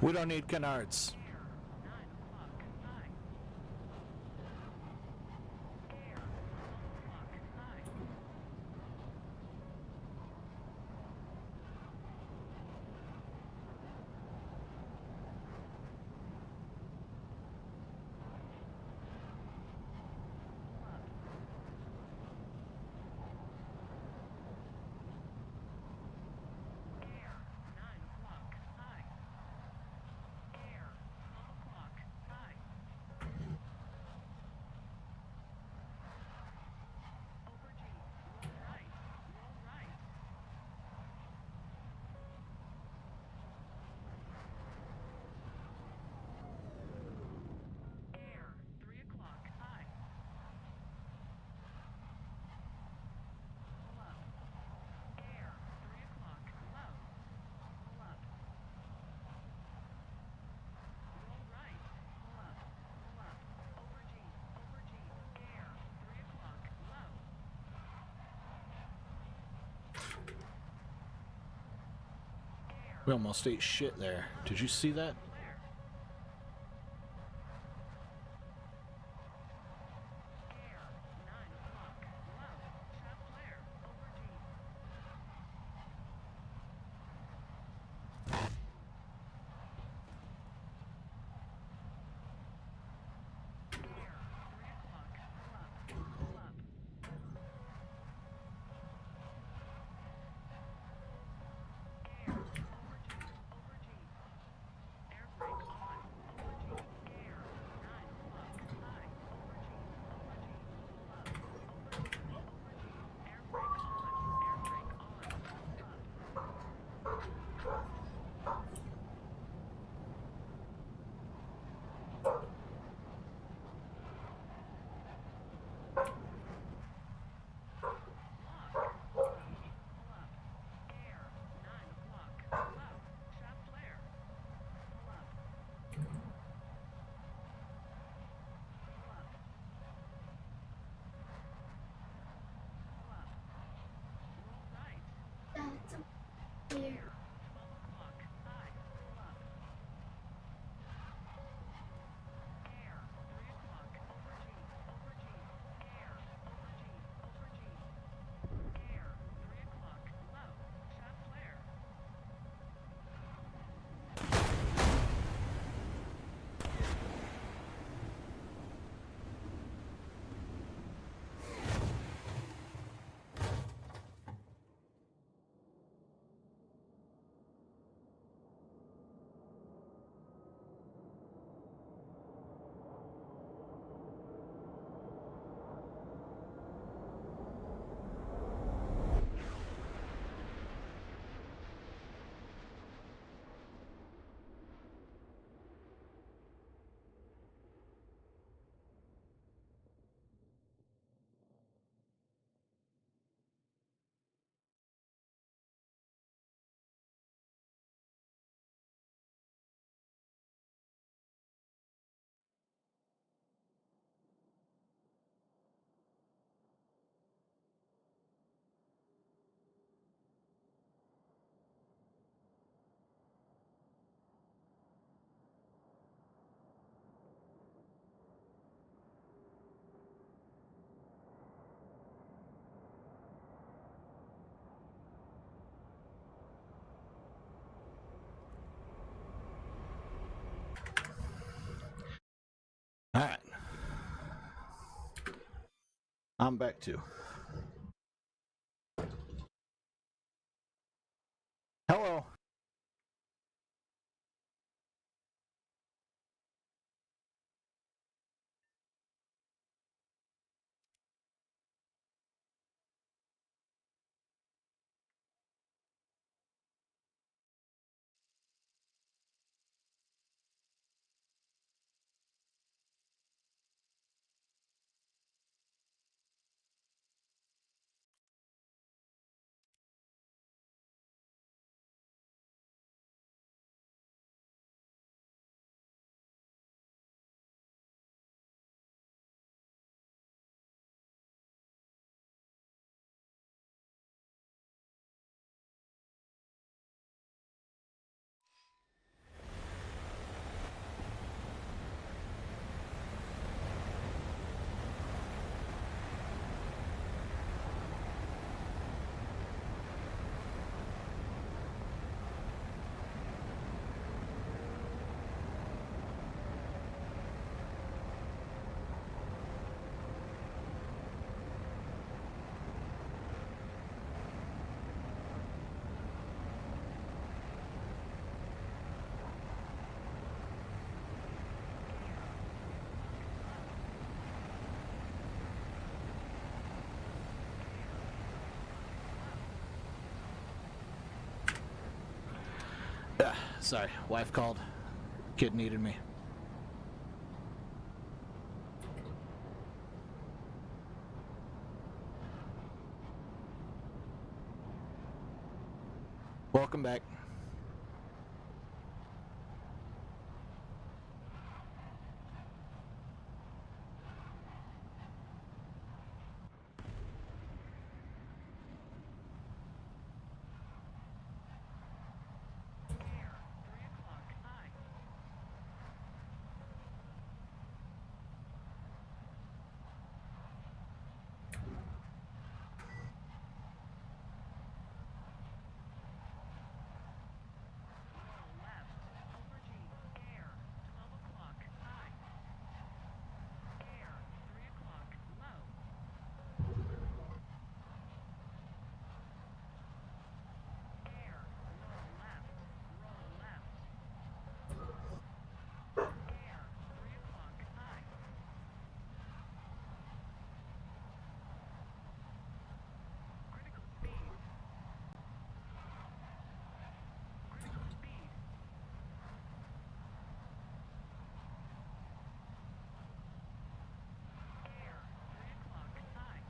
We don't need canards.
Air, 9 o'clock, high. Air, 12 o'clock, high. Air, 9 o'clock, high. Air, 12 o'clock, high. Over G, roll right, roll right. Air, 3 o'clock, high. Pull up. Air, 3 o'clock, low. Pull up. Roll right, pull up, pull up. Over G, air, 3 o'clock, low. Air,
We almost ate shit there. Did you see that?
flare. Air, 9 o'clock, low. Shot flare, over G. Air, 3 o'clock, pull up, pull up. Air, over G. Air brake on, over G. Air, 9 o'clock, high, over G, pull up, over G, air brake on, pull up. Lock, pull up. Air, 9 o'clock, low. Shot flare, pull up. Pull up. Pull up. Roll right. Air, 12 o'clock, high, pull up. Air, 3 o'clock, over G, air, over G, air, 3 o'clock, low. Shot flare.
All right. I'm back too. Hello. Sorry, wife called. Kid needed me. Welcome back.
Air, 3 o'clock, high. Roll left, aubergine, air, 12 o'clock, high. Air, 3 o'clock, low. Air, roll left, roll left. Air, 3 o'clock, high. Critical speed. Critical speed. Air, 3 o'clock, high.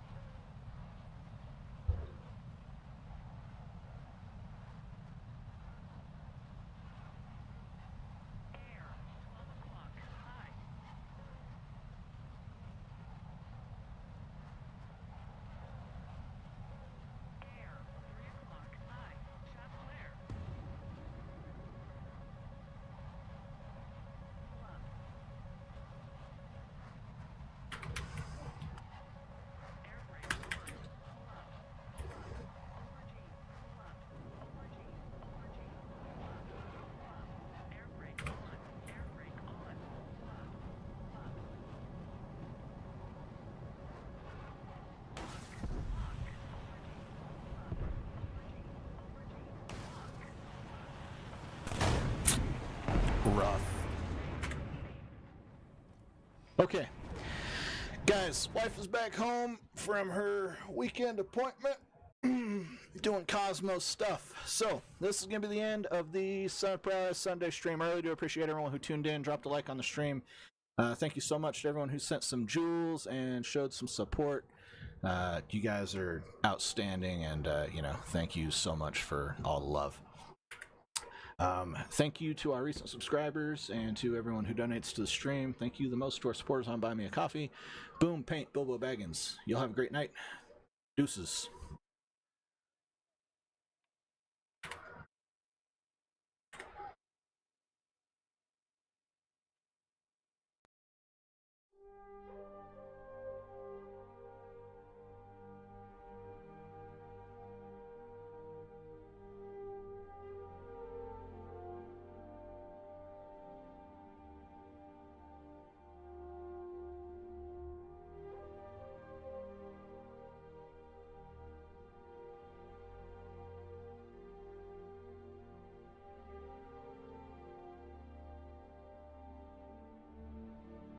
Air, 12 o'clock, high. Air, 3 o'clock, high. Shot flare. Pull up. Air brake on. Pull up. Aubergine. Pull up. Aubergine. Aubergine. Pull up. Pull up. Air brake on. Air brake on. Pull up. Pull up. Lock. Aubergine. Pull up. Aubergine. Aubergine. Lock.
Rough. Okay. Guys, wife is back home from her weekend appointment doing Cosmos stuff. So, this is going to be the end of the Surprise Sunday stream. I really do appreciate everyone who tuned in, dropped a like on the stream. Thank you so much to everyone who sent some jewels and showed some support. You guys are outstanding, and, thank you so much for all the love. Thank you to our recent subscribers and to everyone who donates to the stream. Thank you the most to our supporters on Buy Me a Coffee. Boom, Paint, Bilbo Baggins. You'll have a great night. Deuces.